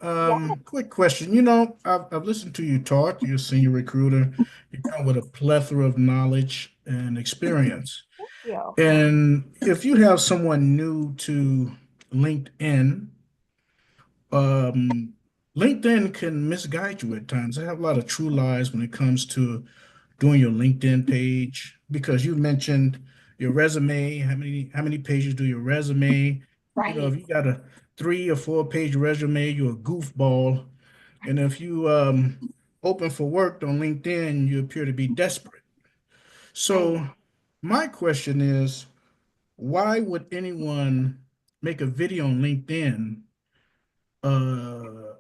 Quick question. You know, I've listened to you talk. You're a senior recruiter. You come with a plethora of knowledge and experience. Thank you. And if you have someone new to LinkedIn, LinkedIn can misguide you at times. They have a lot of true lies when it comes to doing your LinkedIn page because you mentioned your resume. How many pages do your resume? You know, if you got a 3 or 4 page resume, you're a goofball. And if you open for work on LinkedIn, you appear to be desperate. So my question is, why would anyone make a video on LinkedIn?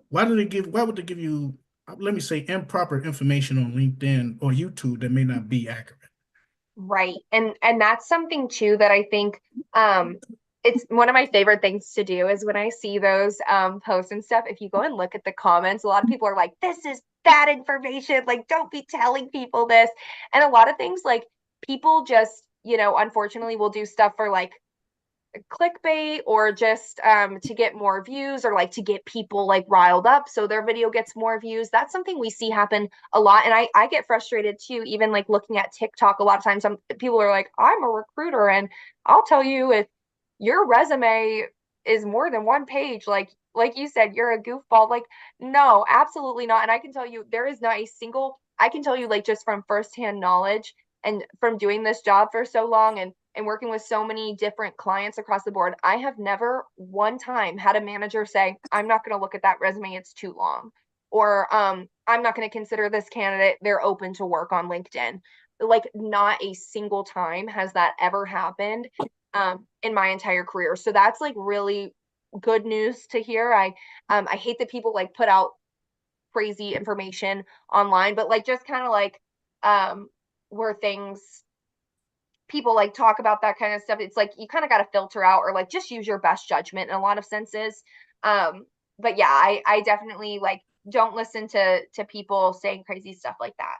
Why would they give you, let me say, improper information on LinkedIn or YouTube that may not be accurate? Right. And that's something too that I think it's one of my favorite things to do is when I see those posts and stuff, if you go and look at the comments, a lot of people are like, this is bad information, like don't be telling people this. And a lot of things like people just, you know, unfortunately will do stuff for like clickbait or just to get more views or like to get people like riled up so their video gets more views. That's something we see happen a lot, and I get frustrated too, even like looking at TikTok. A lot of times people are like, I'm a recruiter and I'll tell you if your resume is more than one page. Like you said, you're a goofball. Like, no, absolutely not. And I can tell you, there is not a single, I can tell you, like, just from firsthand knowledge and from doing this job for so long and working with so many different clients across the board, I have never one time had a manager say, I'm not going to look at that resume, it's too long. Or I'm not going to consider this candidate, they're open to work on LinkedIn. Like, not a single time has that ever happened in my entire career. So that's like really good news to hear. I hate that people like put out crazy information online, but like just kind of like where things people like talk about that kind of stuff, it's like you kind of got to filter out or like just use your best judgment in a lot of senses. But yeah, I definitely like don't listen to people saying crazy stuff like that.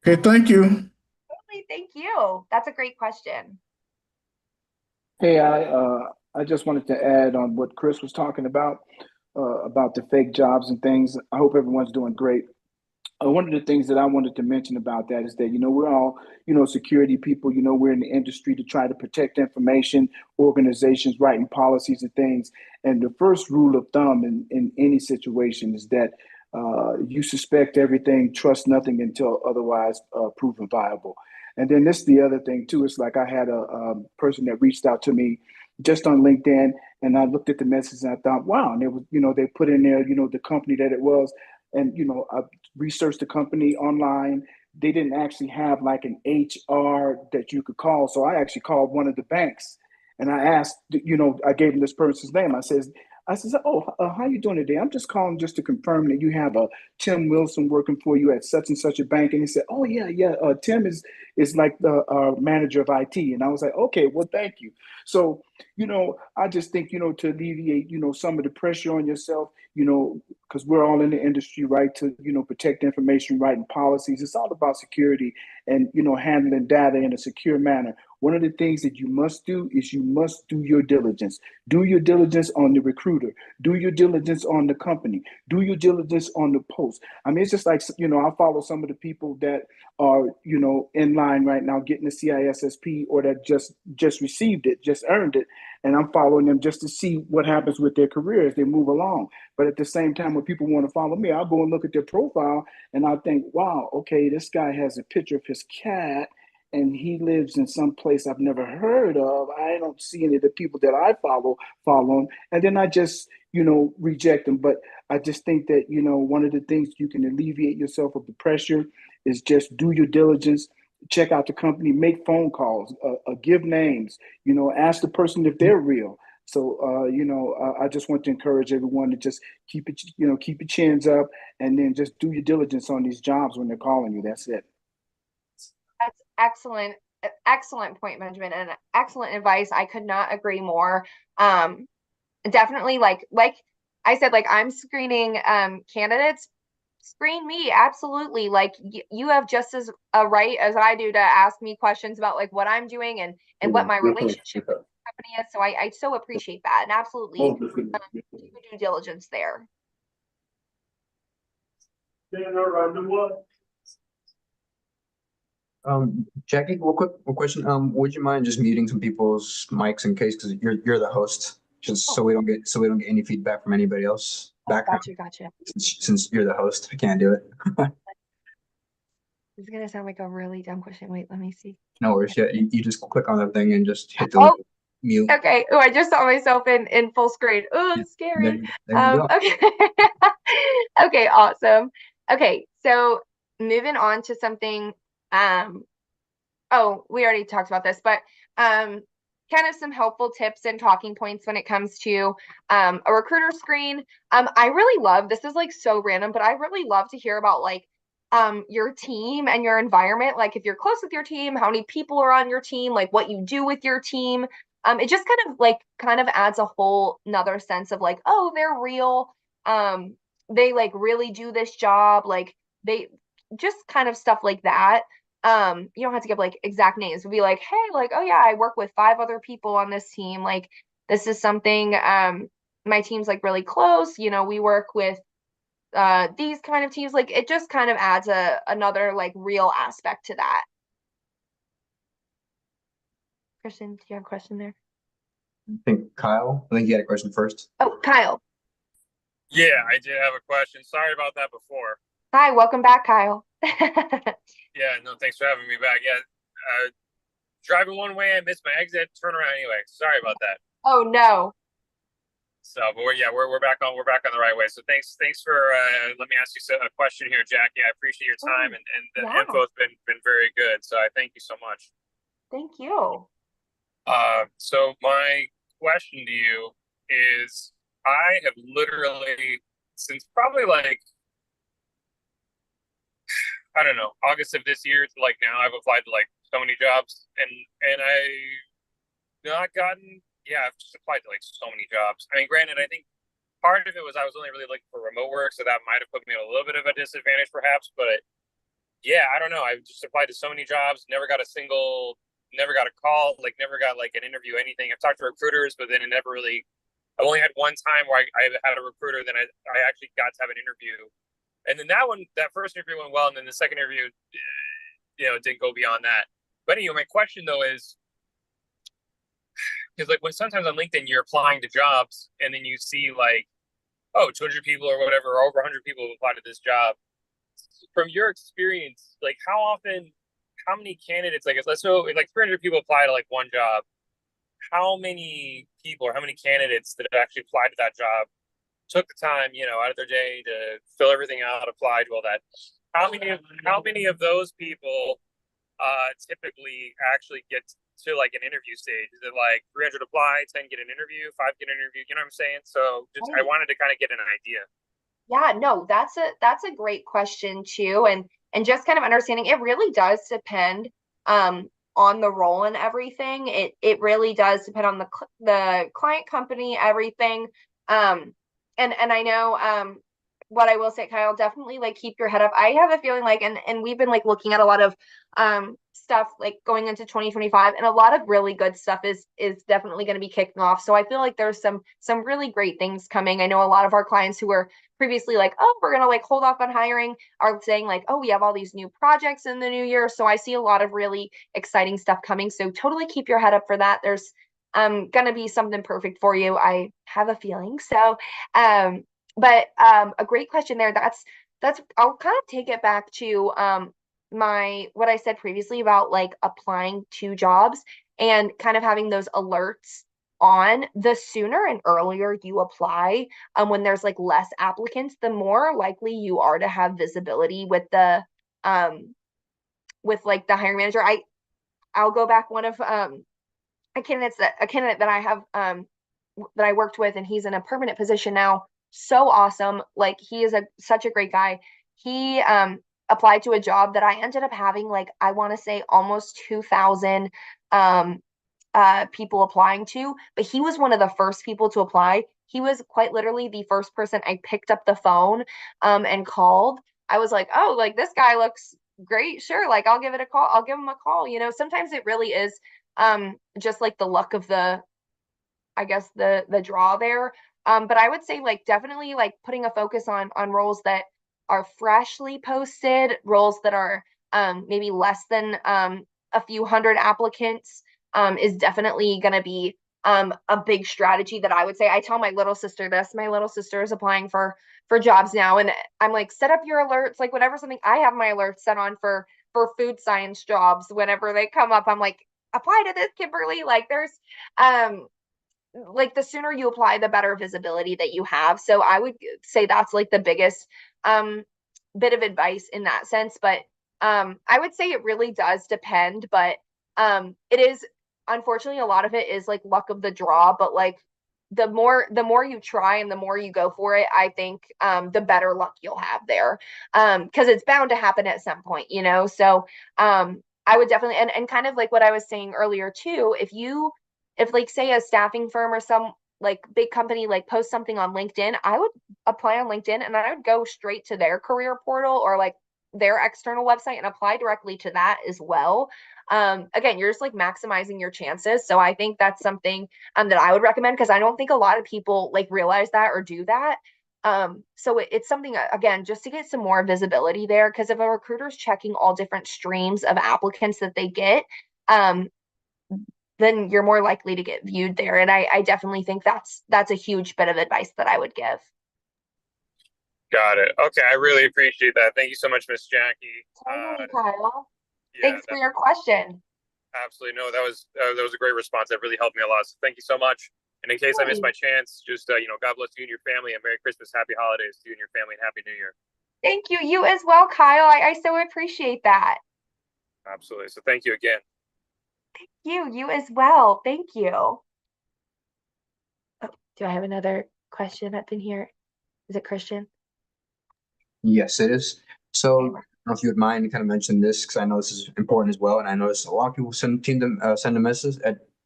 Okay, thank you. Totally, thank you. That's a great question. Hey, I just wanted to add on what Chris was talking about the fake jobs and things. I hope everyone's doing great. One of the things that I wanted to mention about that is that, we're all, security people, we're in the industry to try to protect information, organizations writing policies and things. And the first rule of thumb in any situation is that you suspect everything, trust nothing until otherwise proven viable. And then this is the other thing too. It's like I had a person that reached out to me just on LinkedIn, and I looked at the message and I thought, wow. And it was, they put in there, the company that it was. And, I researched the company online. They didn't actually have like an HR that you could call. So I actually called one of the banks and I asked, I gave him this person's name. I said, oh, how you doing today? I'm just calling just to confirm that you have a Tim Wilson working for you at such and such a bank. And he said, oh yeah. Tim is like the manager of IT. And I was like, okay, well, thank you. So, I just think, to alleviate, some of the pressure on yourself, because we're all in the industry, right, to, protect information, writing policies. It's all about security and, handling data in a secure manner. One of the things that you must do is you must do your diligence. Do your diligence on the recruiter. Do your diligence on the company. Do your diligence on the post. I mean, it's just like, I follow some of the people that are, in line right now getting the CISSP or that just received it, just earned it. And I'm following them just to see what happens with their career as they move along. But at the same time, when people want to follow me, I'll go and look at their profile and I think, wow, okay, this guy has a picture of his cat and he lives in some place I've never heard of. I don't see any of the people that I follow him. And then I just, reject them. But I just think that, one of the things you can alleviate yourself of the pressure is just do your diligence, check out the company, make phone calls, give names, ask the person if they're real. So, I just want to encourage everyone to just keep your chins up and then just do your diligence on these jobs when they're calling you. That's it. That's excellent point, Benjamin, and excellent advice. I could not agree more. Definitely like I said, like I'm screening candidates, screen me, absolutely. Like you have just as a right as I do to ask me questions about like what I'm doing and what my relationship with the company is. So I so appreciate that, and absolutely do due diligence there. Jackie, one question. Would you mind just muting some people's mics in case, because you're the host, just so we don't get any feedback from anybody else background. Gotcha. Since you're the host, I can't do it. This is gonna sound like a really dumb question. Wait, let me see. No worries. Yeah, you just click on the thing and just hit the mute. Okay. Oh, I just saw myself in full screen. Oh, it's scary. There you go. Okay. Okay, awesome. Okay, so moving on to something. Oh, we already talked about this, but kind of some helpful tips and talking points when it comes to a recruiter screen. I really love, this is like so random, but I really love to hear about like your team and your environment. Like if you're close with your team, how many people are on your team, like what you do with your team. It just kind of adds a whole nother sense of like, oh, they're real. They like really do this job. Like they just kind of stuff like that. You don't have to give like exact names. It'd be like, hey, like, oh yeah, I work with 5 other people on this team. Like this is something, my team's like really close. We work with these kind of teams. Like it just kind of adds another like real aspect to that. Christian, do you have a question there? I think Kyle, I think you had a question first. Oh, Kyle. Yeah, I did have a question. Sorry about that before. Hi, welcome back, Kyle. Yeah, no, thanks for having me back. Yeah, driving one way, I missed my exit. Turn around anyway. Sorry about that. Oh no. So, but we're back on the right way. So thanks for let me ask you a question here, Jackie. I appreciate your time and the Yeah. info's been very good. So I thank you so much. Thank you. So my question to you is, I have literally since probably like, I don't know, August of this year to like now, I've applied to like so many jobs and I not gotten, yeah, I've just applied to like so many jobs. I mean, granted, I think part of it was I was only really looking for remote work, so that might have put me at a little bit of a disadvantage perhaps, but yeah, I don't know. I just applied to so many jobs, never got a call, like never got like an interview, anything. I've talked to recruiters, but then it never really, I've only had one time where I had a recruiter, then I actually got to have an interview. And then that first interview went well. And then the second interview, didn't go beyond that. But anyway, my question though is, because like when sometimes on LinkedIn, you're applying to jobs and then you see like, oh, 200 people or whatever, or over 100 people have applied to this job. From your experience, like how many candidates, like let's say like 300 people apply to like one job, how many people or how many candidates that have actually applied to that job took the time, out of their day to fill everything out, apply to all that? How many of those people typically actually get to like an interview stage? Is it like 300 apply, 10 get an interview, 5 get an interview? You know what I'm saying? So just I wanted to kind of get an idea. Yeah, no, that's a great question too. And just kind of understanding, it really does depend on the role and everything. It really does depend on the client, company, everything. And I know what I will say, Kyle, definitely like keep your head up. I have a feeling like, and we've been like looking at a lot of stuff like going into 2025, and a lot of really good stuff is definitely going to be kicking off. So I feel like there's some really great things coming. I know a lot of our clients who were previously like, oh, we're going to like hold off on hiring, are saying like, oh, we have all these new projects in the new year. So I see a lot of really exciting stuff coming. So totally keep your head up for that. There's gonna be something perfect for you. I have a feeling. So but a great question there. That's I'll kind of take it back to what I said previously about like applying to jobs and kind of having those alerts on. The sooner and earlier you apply, when there's like less applicants, the more likely you are to have visibility with the with like the hiring manager. I'll go back, one of a candidate that I have that I worked with, and he's in a permanent position now. So awesome. Like he is such a great guy. He applied to a job that I ended up having like, I want to say almost 2,000 people applying to, but he was one of the first people to apply. He was quite literally the first person I picked up the phone and called. I was like, oh, like this guy looks great. Sure. Like I'll give him a call. Sometimes it really is just like the luck of the draw there. But I would say like definitely like putting a focus on roles that are freshly posted, roles that are maybe less than a few hundred applicants is definitely going to be a big strategy that I would say. I tell my little sister this. My little sister is applying for jobs now, and I'm like, set up your alerts, like whatever something. I have my alerts set on for food science jobs. Whenever they come up, I'm like, apply to this, Kimberly. Like there's like the sooner you apply, the better visibility that you have. So I would say that's like the biggest bit of advice in that sense. But I would say it really does depend, but it is, unfortunately, a lot of it is like luck of the draw. But like the more you try and the more you go for it, I think the better luck you'll have there, because it's bound to happen at some point, so I would definitely, and kind of like what I was saying earlier too, if like say a staffing firm or some like big company like post something on LinkedIn, I would apply on LinkedIn and I would go straight to their career portal or like their external website and apply directly to that as well. Again, you're just like maximizing your chances. So I think that's something that I would recommend, because I don't think a lot of people like realize that or do that. So it's something, again, just to get some more visibility there, because if a recruiter's checking all different streams of applicants that they get, then you're more likely to get viewed there. And I definitely think that's a huge bit of advice that I would give. Got it. Okay, I really appreciate that. Thank you so much, Miss Jackie. Totally, Kyle. Yeah, Thanks for your question. absolutely. No, that was a great response. That really helped me a lot. So thank you so much. And in case I missed my chance, just God bless you and your family, and Merry Christmas, Happy Holidays to you and your family, and Happy New Year. Thank you. You as well, Kyle. I so appreciate that. Absolutely. So thank you again. You as well. Thank you. Oh, do I have another question up in here? Is it Christian? Yes, it is. So I don't know if you would mind kind of mention this, because I know this is important as well, and I notice a lot of people send a message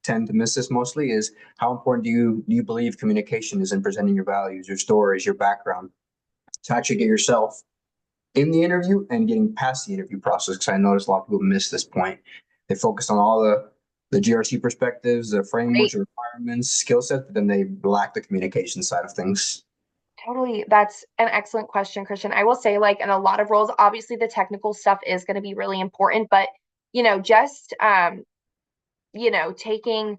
tend to miss this mostly, is how important do you believe communication is in presenting your values, your stories, your background, to actually get yourself in the interview and getting past the interview process? Because I notice a lot of people miss this point. They focus on all the GRC perspectives, the frameworks, the requirements, skill set, but then they lack the communication side of things. Totally. That's an excellent question, Christian. I will say, like, in a lot of roles, obviously the technical stuff is going to be really important, but just taking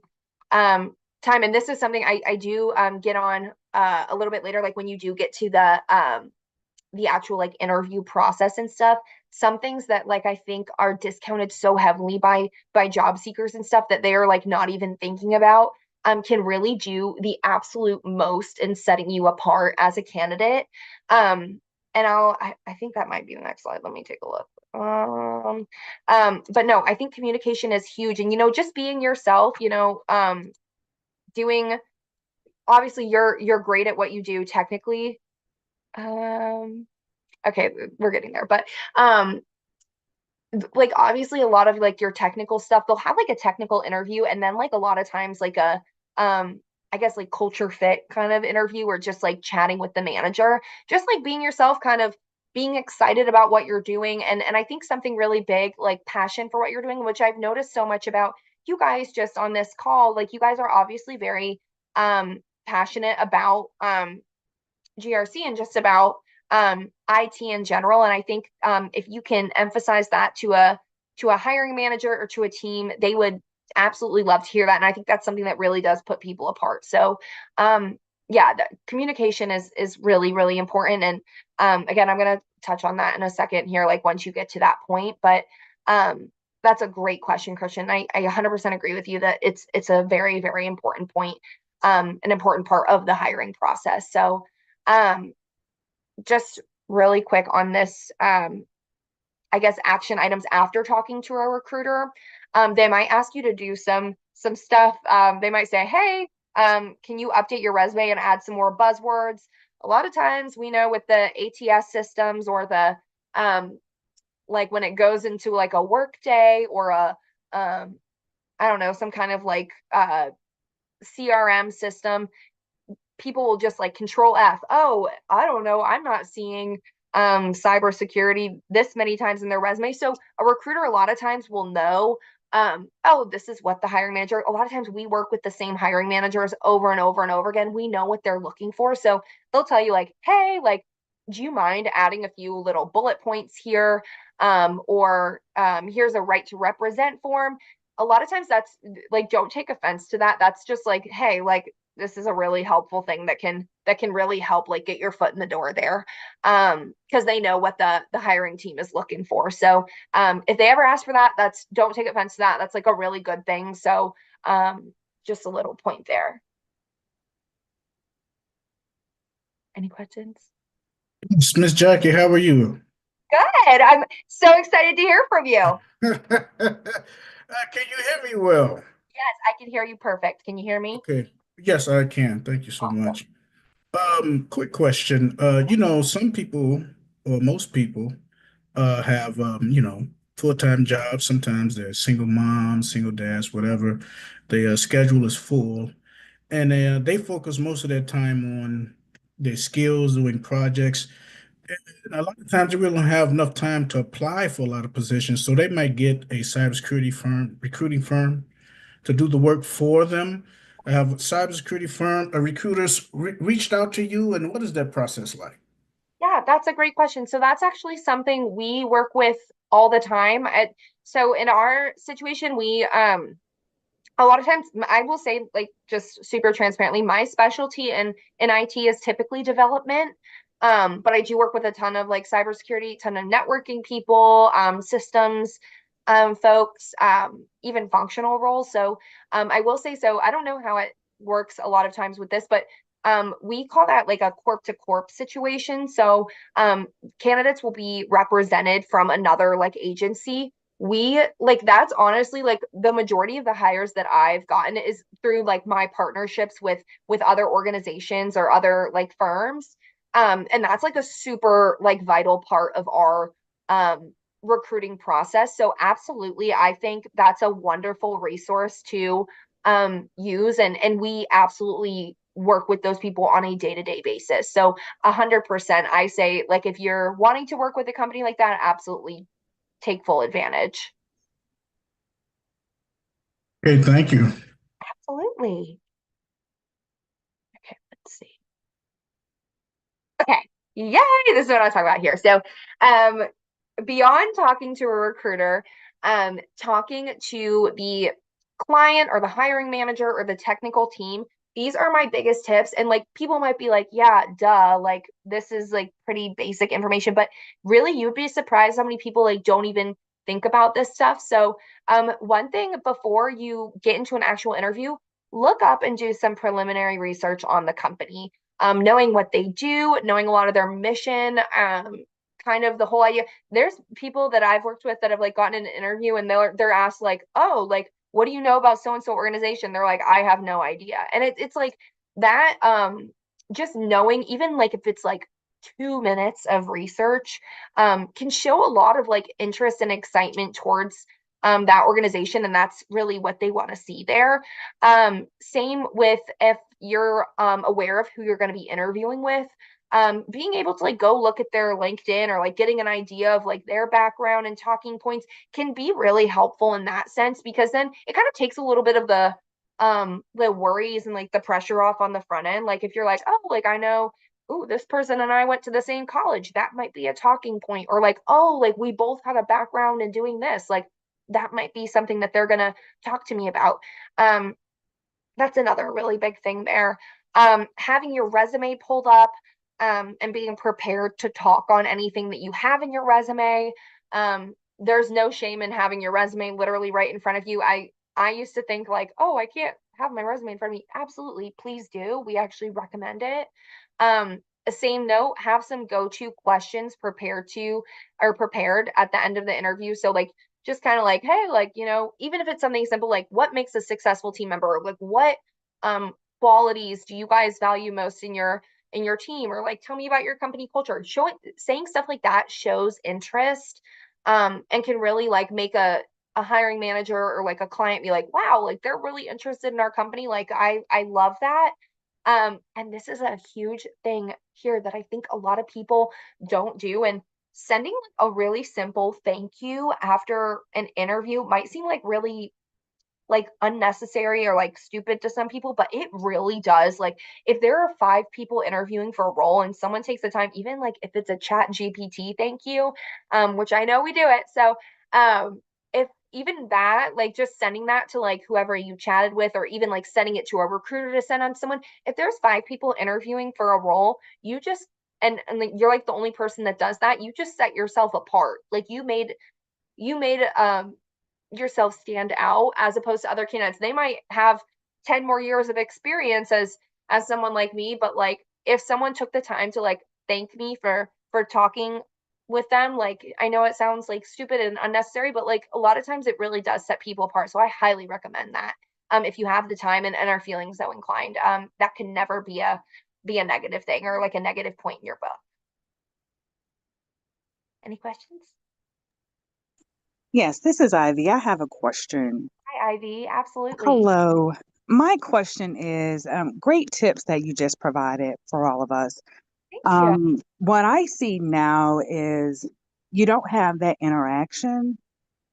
time, and this is something I do get on a little bit later, like when you do get to the actual like interview process and stuff. Some things that like I think are discounted so heavily by job seekers and stuff that they are like not even thinking about can really do the absolute most in setting you apart as a candidate. And I think that might be the next slide. Let me take a look. But no, I think communication is huge, and just being yourself, doing, obviously you're great at what you do technically. Okay, we're getting there, but like obviously a lot of like your technical stuff, they'll have like a technical interview, and then like a lot of times like a I guess like culture fit kind of interview, or just like chatting with the manager, just like being yourself, kind of being excited about what you're doing. And I think something really big, like passion for what you're doing, which I've noticed so much about you guys just on this call. Like you guys are obviously very passionate about GRC and just about IT in general. And I think if you can emphasize that to a hiring manager or to a team, they would absolutely love to hear that. And I think that's something that really does put people apart. So yeah, the communication is really, really important. And again, I'm going to touch on that in a second here, like once you get to that point. But that's a great question, Christian. I 100% agree with you that it's a very, very important point, an important part of the hiring process. So just really quick on this, I guess action items after talking to a recruiter. They might ask you to do some stuff. They might say, hey, can you update your resume and add some more buzzwords? A lot of times we know with the ATS systems, or the like when it goes into like a work day or a I don't know, some kind of like CRM system, people will just like control F. Oh, I don't know, I'm not seeing cybersecurity this many times in their resume. So a recruiter a lot of times will know, oh, this is what the hiring manager, a lot of times we work with the same hiring managers over and over and over again. We know what they're looking for. So they'll tell you like, hey, like, do you mind adding a few little bullet points here? Or here's a right to represent form. A lot of times that's like, don't take offense to that. That's just like, hey, like, this is a really helpful thing that can really help like get your foot in the door there, because they know what the hiring team is looking for. So if they ever ask for that, don't take offense to that. That's like a really good thing. So just a little point there. Any questions? Miss Jackie, how are you? Good. I'm so excited to hear from you. Can you hear me well? Yes, I can hear you perfect. Can you hear me? Okay. Yes, I can. Thank you so much. Quick question. Some people, or most people, have full-time jobs. Sometimes they're single moms, single dads, whatever. Their schedule is full, and they focus most of their time on their skills, doing projects. And a lot of times they really don't have enough time to apply for a lot of positions, so they might get a cybersecurity firm, recruiting firm, to do the work for them. Have a cybersecurity firm, recruiters reached out to you, and what is that process like? Yeah, that's a great question. So that's actually something we work with all the time. So in our situation, a lot of times I will say, like, just super transparently, my specialty in IT is typically development. But I do work with a ton of like cybersecurity, ton of networking people, systems, folks, even functional roles. So I will say, so I don't know how it works a lot of times with this, but we call that like a corp to corp situation. So candidates will be represented from another like agency. We like, that's honestly like the majority of the hires that I've gotten is through like my partnerships with other organizations or other like firms. And that's like a super like vital part of our recruiting process. So absolutely, I think that's a wonderful resource to use, and we absolutely work with those people on a day-to-day basis. So 100%, I say, like, if you're wanting to work with a company like that, absolutely take full advantage. Okay, thank you. Absolutely. Okay, let's see. Okay, yay, this is what I was talking about here. So beyond talking to a recruiter, talking to the client or the hiring manager or the technical team, these are my biggest tips. And like, people might be like, yeah, duh, like this is like pretty basic information, but really you'd be surprised how many people like don't even think about this stuff. So one thing, before you get into an actual interview, look up and do some preliminary research on the company. Knowing what they do, knowing a lot of their mission, kind of the whole idea. There's people that I've worked with that have like gotten an interview and they're asked like, oh, like, what do you know about so and so organization? They're like, I have no idea. And it's like that, just knowing, even like if it's like 2 minutes of research, can show a lot of like interest and excitement towards that organization, and that's really what they want to see there. Same with if you're aware of who you're going to be interviewing with, being able to like go look at their LinkedIn or like getting an idea of like their background and talking points can be really helpful in that sense, because then it kind of takes a little bit of the worries and like the pressure off on the front end. Like if you're like, oh, like I know, oh, this person and I went to the same college, that might be a talking point. Or like, oh, like we both had a background in doing this, like that might be something that they're gonna talk to me about. That's another really big thing there. Having your resume pulled up, and being prepared to talk on anything that you have in your resume. There's no shame in having your resume literally right in front of you. I used to think like, oh, I can't have my resume in front of me. Absolutely, please do. We actually recommend it. Same note, have some go-to questions prepared at the end of the interview. So like, just kind of like, hey, like, even if it's something simple, like what makes a successful team member? Like what qualities do you guys value most in your team? Or like, tell me about your company culture. Saying stuff like that shows interest, and can really like make a hiring manager or like a client be like, wow, like they're really interested in our company. Like I love that. And this is a huge thing here that I think a lot of people don't do. And sending a really simple thank you after an interview might seem like really like unnecessary or like stupid to some people, but it really does. Like if there are 5 people interviewing for a role and someone takes the time, even like if it's a chat GPT thank you, which I know we do it. So if even that, like just sending that to like whoever you chatted with, or even like sending it to a recruiter to send on someone, if there's 5 people interviewing for a role, you just and like, you're like the only person that does that, you just set yourself apart. Like you made yourself stand out as opposed to other candidates. They might have 10 more years of experience as someone like me, but like if someone took the time to like thank me for talking with them, like I know it sounds like stupid and unnecessary, but like a lot of times it really does set people apart. So I highly recommend that. If you have the time and are feeling so inclined, that can never be a negative thing or like a negative point in your book. Any questions? Yes, this is Ivy. I have a question. Hi, Ivy. Absolutely. Hello. My question is great tips that you just provided for all of us. Thank you. What I see now is you don't have that interaction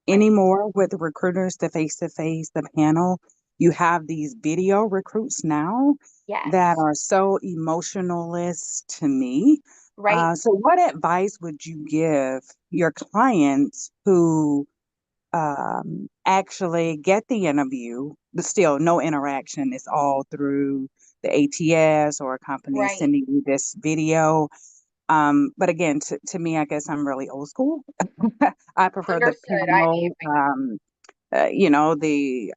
anymore with the recruiters, the face-to-face, the panel. You have these video recruits now that Yes. are so emotionalist to me. Right. So what advice would you give your clients who actually get the interview, but still no interaction. It's all through the ATS or a company Right. sending you this video. But again, to me, I guess I'm really old school. I prefer the Understood. I mean, panel, you know,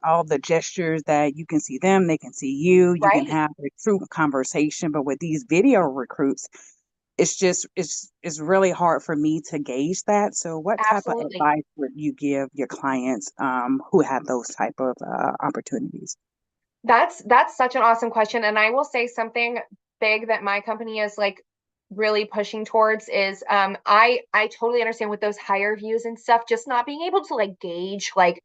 all the gestures that you can see them, they can see you, you can right. have a true conversation. But with these video recruits, it's really hard for me to gauge that. So what type of Absolutely. advice would you give your clients who have those type of opportunities? That's such an awesome question. And I will say something big that my company is like really pushing towards is I totally understand with those higher views and stuff, just not being able to like gauge like,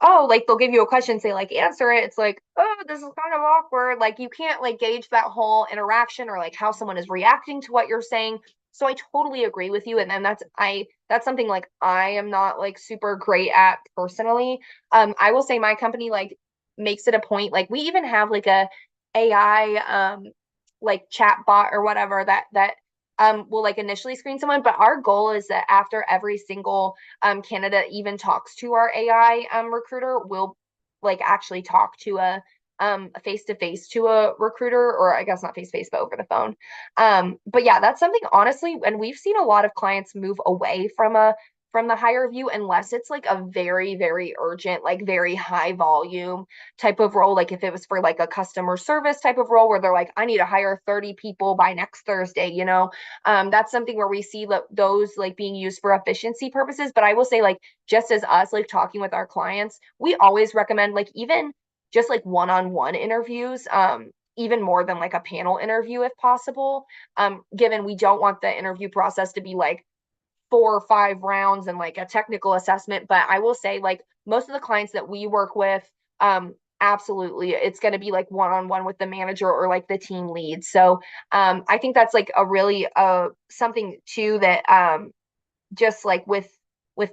oh, like they'll give you a question, say like answer it. It's like, oh, this is kind of awkward. Like you can't like gauge that whole interaction or like how someone is reacting to what you're saying. So I totally agree with you. And then that's something like I am not like super great at personally. I will say my company like makes it a point. Like we even have like a AI like chat bot or whatever that will like initially screen someone. But our goal is that after every single candidate even talks to our AI recruiter, we'll like actually talk to a face to face to a recruiter, or I guess not face to face, but over the phone. But yeah, that's something honestly, and we've seen a lot of clients move away from the higher view unless it's like a very, very urgent, like very high volume type of role. Like if it was for like a customer service type of role where they're like, I need to hire 30 people by next Thursday, you know, that's something where we see those like being used for efficiency purposes. But I will say, like, just as us like talking with our clients, we always recommend like even just like one-on-one interviews, even more than like a panel interview if possible, given we don't want the interview process to be like 4 or 5 rounds and like a technical assessment. But I will say, like, most of the clients that we work with, absolutely, it's going to be like one-on-one with the manager or like the team lead. So I think that's like a really something too that just like with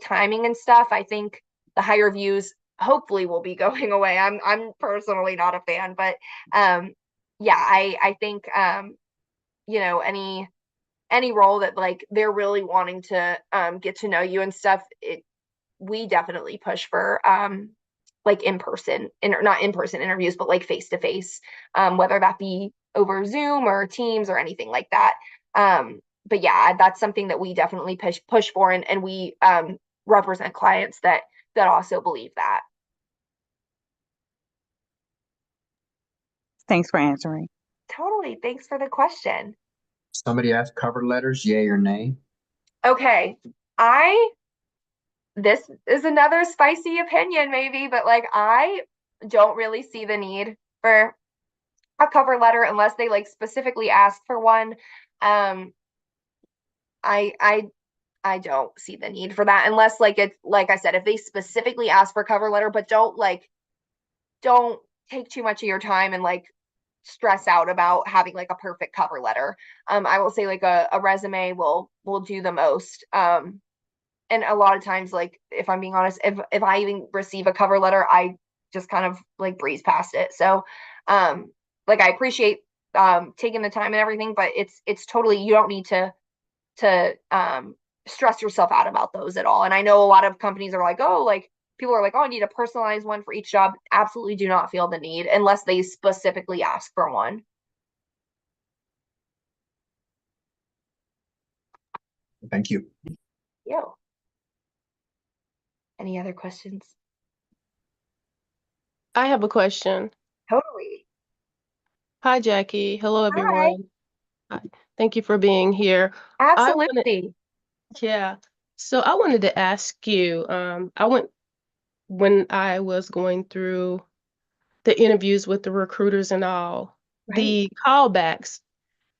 timing and stuff, I think the higher views hopefully will be going away. I'm personally not a fan, but yeah, I think you know, any role that like they're really wanting to get to know you and stuff, we definitely push for like not in-person interviews, but like face-to-face, whether that be over Zoom or Teams or anything like that. But yeah, that's something that we definitely push for, and we represent clients that also believe that. Thanks for answering. Totally. Thanks for the question. Somebody asked cover letters, yay or nay? Okay. This is another spicy opinion maybe, but like I don't really see the need for a cover letter unless they like specifically ask for one. I don't see the need for that unless like it's like I said, if they specifically ask for cover letter, but don't take too much of your time and like stress out about having like a perfect cover letter. I will say like a resume will do the most. And a lot of times, like if I'm being honest, if I even receive a cover letter, I just kind of like breeze past it. So like I appreciate taking the time and everything, but it's totally, you don't need to stress yourself out about those at all. And I know a lot of companies are like, oh, like people are like, oh, I need a personalized one for each job. Absolutely do not feel the need unless they specifically ask for one. Thank you. Yeah. Any other questions? I have a question. Totally. Hi, Jackie. Hello, Hi. everyone. Hi. Thank you for being here. I wanted, Absolutely. yeah. So I wanted to ask you, when I was going through the interviews with the recruiters and all, Right. the callbacks,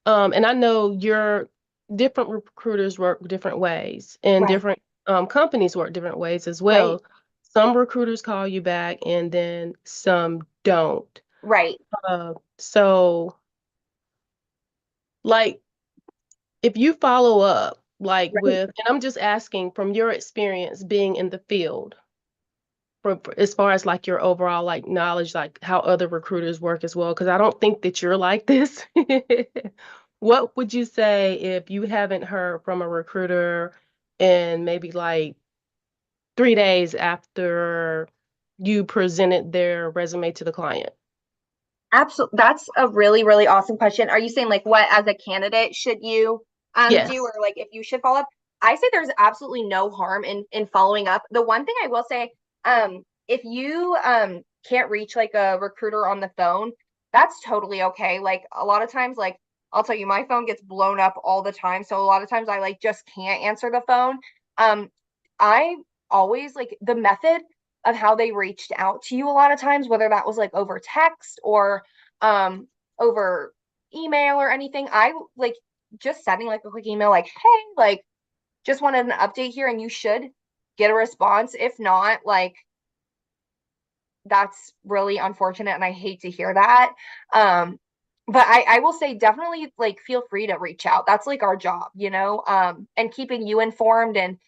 and I know your different recruiters work different ways and Right. different companies work different ways as Right. well. Some recruiters call you back and then some don't. Right. So like if you follow up like Right. with, and I'm just asking from your experience being in the field, as far as like your overall like knowledge, like how other recruiters work as well, because I don't think that you're like this. What would you say if you haven't heard from a recruiter in maybe like 3 days after you presented their resume to the client? Absolutely. That's a really, really awesome question. Are you saying like what as a candidate should you Yes. do, or like if you should follow up? I say there's absolutely no harm in following up. The one thing I will say, if you can't reach like a recruiter on the phone, that's totally okay. Like a lot of times, like I'll tell you, my phone gets blown up all the time. So a lot of times I like just can't answer the phone. I always like the method of how they reached out to you a lot of times, whether that was like over text or over email or anything. I like just sending like a quick email like, hey, like just wanted an update here, and you should get a response. If not, like that's really unfortunate and I hate to hear that. But I will say definitely like feel free to reach out. That's like our job, you know, and keeping you informed and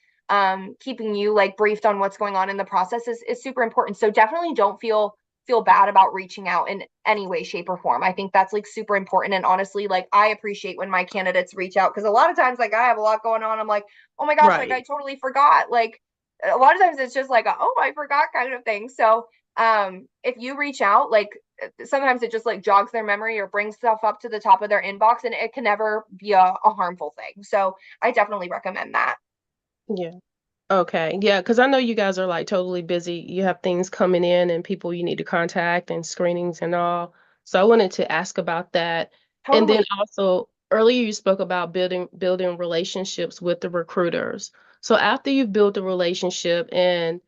keeping you like briefed on what's going on in the process is super important. So definitely don't feel bad about reaching out in any way, shape, or form. I think that's like super important. And honestly, like I appreciate when my candidates reach out, because a lot of times like I have a lot going on. I'm like, oh my gosh, like I Right. totally forgot. Like a lot of times it's just like, oh, I forgot kind of thing. So if you reach out, like sometimes it just like jogs their memory or brings stuff up to the top of their inbox, and it can never be a harmful thing. So I definitely recommend that. Yeah. Okay. Yeah, because I know you guys are like totally busy. You have things coming in and people you need to contact and screenings and all. So I wanted to ask about that. And then Totally. also earlier you spoke about building relationships with the recruiters. So after you've built a relationship and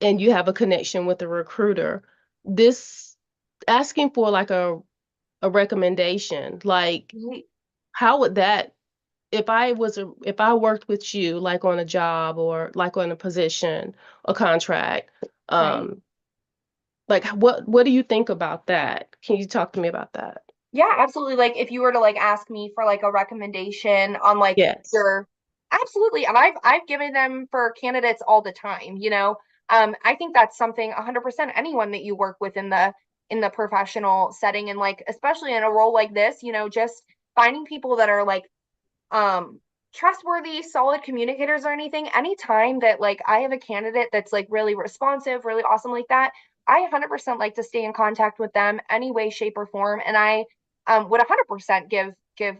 you have a connection with the recruiter, this asking for like a recommendation, like how would that, if I worked with you like on a job or like on a position, a contract, Right. like what do you think about that? Can you talk to me about that? Yeah, absolutely. Like if you were to like ask me for like a recommendation on like Yes. your absolutely. And I've given them for candidates all the time, you know. I think that's something 100% anyone that you work with in the professional setting, and like especially in a role like this, you know, just finding people that are like trustworthy, solid communicators or anything. Anytime that like I have a candidate that's like really responsive, really awesome like that, I 100% like to stay in contact with them any way, shape, or form. And I would 100% give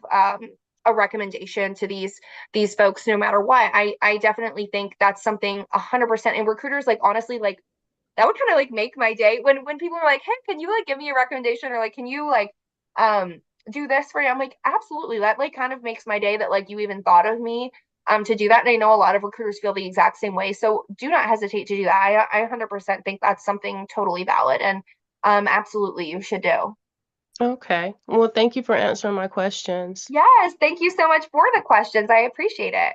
a recommendation to these folks no matter what. I definitely think that's something 100%. And recruiters, like honestly, like that would kind of like make my day when people are like, hey, can you like give me a recommendation, or like can you like do this for you? I'm like, absolutely. That like kind of makes my day that like you even thought of me to do that. And I know a lot of recruiters feel the exact same way. So do not hesitate to do that. I 100% think that's something totally valid, and absolutely you should do. Okay. Well, thank you for answering my questions. Yes, thank you so much for the questions. I appreciate it.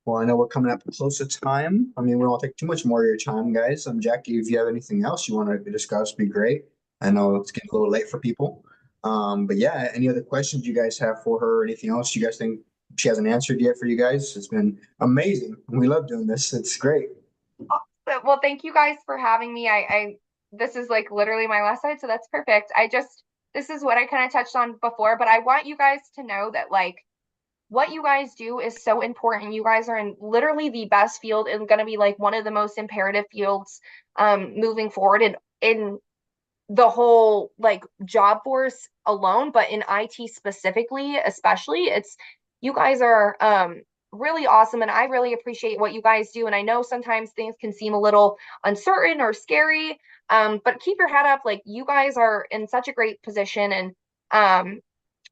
Well, I know we're coming up close to time. I mean, we won't take too much more of your time, guys. Jackie, if you have anything else you want to discuss, be great. I know it's getting a little late for people. But yeah, any other questions you guys have for her or anything else you guys think she hasn't answered yet for you guys? It's been amazing. We love doing this. It's great. Well, thank you guys for having me. I this is like literally my last slide, so that's perfect. This is what I kind of touched on before, but I want you guys to know that like what you guys do is so important. You guys are in literally the best field and going to be like one of the most imperative fields moving forward in the whole like job force alone, but in IT specifically, especially, it's you guys are really awesome, and I really appreciate what you guys do. And I know sometimes things can seem a little uncertain or scary, but keep your head up. Like you guys are in such a great position, and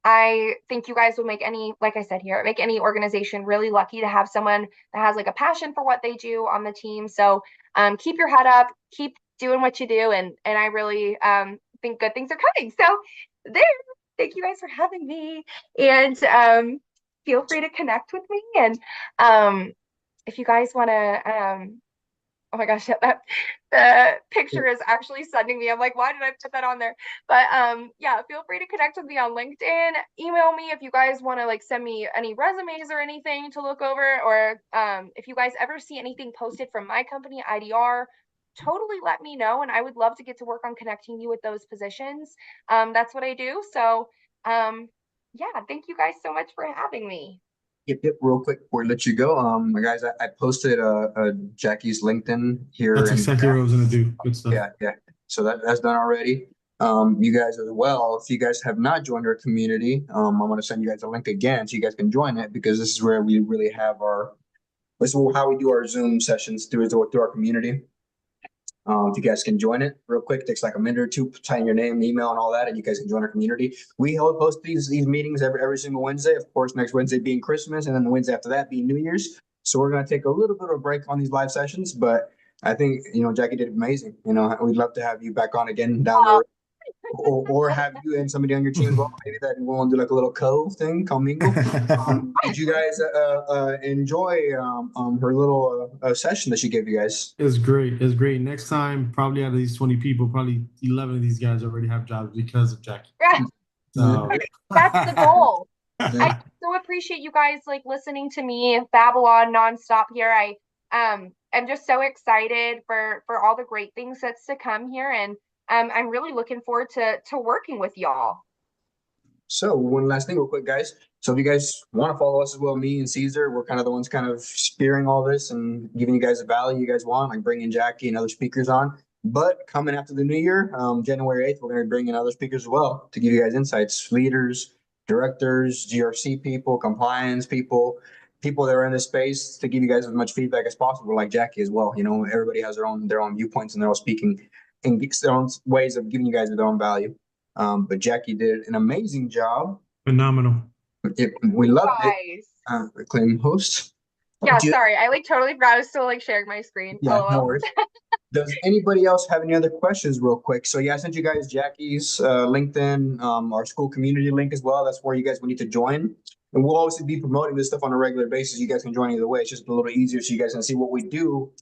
I think you guys would make any, like I said here, make any organization really lucky to have someone that has like a passion for what they do on the team. So keep your head up, keep doing what you do, and I really think good things are coming. So there, thank you guys for having me, and feel free to connect with me. And if you guys want to oh my gosh, that the picture is actually sending me. I'm like, why did I put that on there? But yeah, feel free to connect with me on LinkedIn. Email me if you guys want to like send me any resumes or anything to look over, or if you guys ever see anything posted from my company, IDR, totally let me know, and I would love to get to work on connecting you with those positions. That's what I do. So yeah, thank you guys so much for having me. Yep. Real quick before we let you go, guys, I posted Jackie's LinkedIn here. That's exactly what I was gonna do. Good stuff. Yeah. So that's done already. You guys as well, if you guys have not joined our community, I'm gonna send you guys a link again so you guys can join it, because this is where we really have this is how we do our Zoom sessions through our community. If you guys can join it real quick, it takes like a minute or two, type in your name, email, and all that, and you guys can join our community. We host these meetings every single Wednesday. Of course, next Wednesday being Christmas, and then the Wednesday after that being New Year's. So we're gonna take a little bit of a break on these live sessions, but I think Jackie did amazing. We'd love to have you back on again down the road. Or have you and somebody on your team as well, maybe that will do like a little thing, commingle. Did you guys enjoy her little session that she gave you guys? It's great. It's great. Next time, probably out of these 20 people, probably 11 of these guys already have jobs because of Jackie. So that's the goal. I so appreciate you guys like listening to me Babylon nonstop here. I'm just so excited for all the great things that's to come here, and I'm really looking forward to working with y'all. So one last thing real quick, guys. So if you guys want to follow us as well, me and Caesar, we're kind of the ones kind of spearing all this and giving you guys the value you guys want, like bringing Jackie and other speakers on. But coming after the new year, January 8th, we're going to bring in other speakers as well to give you guys insights, leaders, directors, GRC people, compliance people that are in this space, to give you guys as much feedback as possible, like Jackie as well. Everybody has their own viewpoints, and they're all speaking in their own ways of giving you guys their own value. But Jackie did an amazing job. Phenomenal. We loved it. Claim host. Yeah, sorry. I totally forgot. I was still sharing my screen. Yeah, no worries. Does anybody else have any other questions real quick? So yeah, I sent you guys Jackie's LinkedIn, our school community link as well. That's where you guys will need to join. And we'll obviously be promoting this stuff on a regular basis. You guys can join either way. It's just a little easier so you guys can see what we do,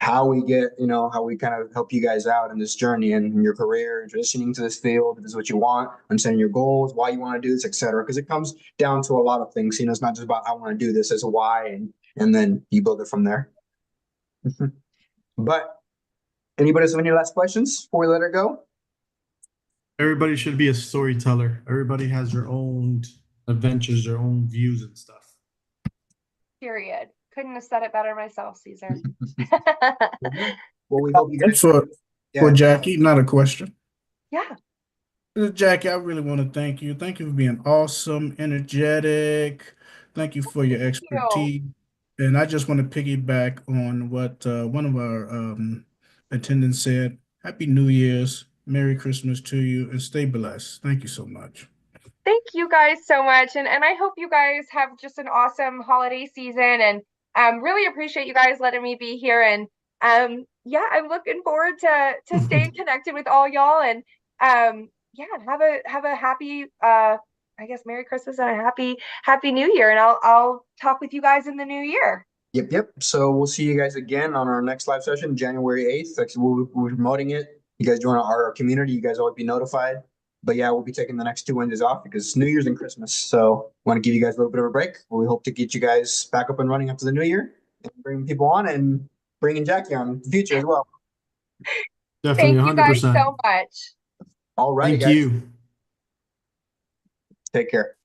how we get, how we kind of help you guys out in this journey and in your career and transitioning to this field. If this is what you want, understanding your goals, why you want to do this, etc. Because it comes down to a lot of things. It's not just about I want to do this, it's a why, and then you build it from there. But anybody have any last questions before we let her go? Everybody should be a storyteller. Everybody has their own adventures, their own views and stuff. Period. Couldn't have said it better myself, Caesar. Well, we hope you guys. For Jackie, not a question. Yeah. Jackie, I really want to thank you. Thank you for being awesome, energetic. Thank you for your expertise. And I just want to piggyback on what one of our attendants said. Happy New Year's, Merry Christmas to you, and stay blessed. Thank you so much. Thank you guys so much. And I hope you guys have just an awesome holiday season, and really appreciate you guys letting me be here. And yeah, I'm looking forward to staying connected with all y'all, and yeah, have a happy I guess Merry Christmas and a happy New Year. And I'll talk with you guys in the new year. Yep. So we'll see you guys again on our next live session, January 8th. Actually, we'll be promoting it. You guys join our community, you guys always be notified. But yeah, we'll be taking the next 2 Wednesdays off because it's New Year's and Christmas. So want to give you guys a little bit of a break. We hope to get you guys back up and running after the new year and bring people on and bringing Jackie on in the future as well. Definitely. Thank 100%. you guys so much. All right, Thank guys. you. Take care.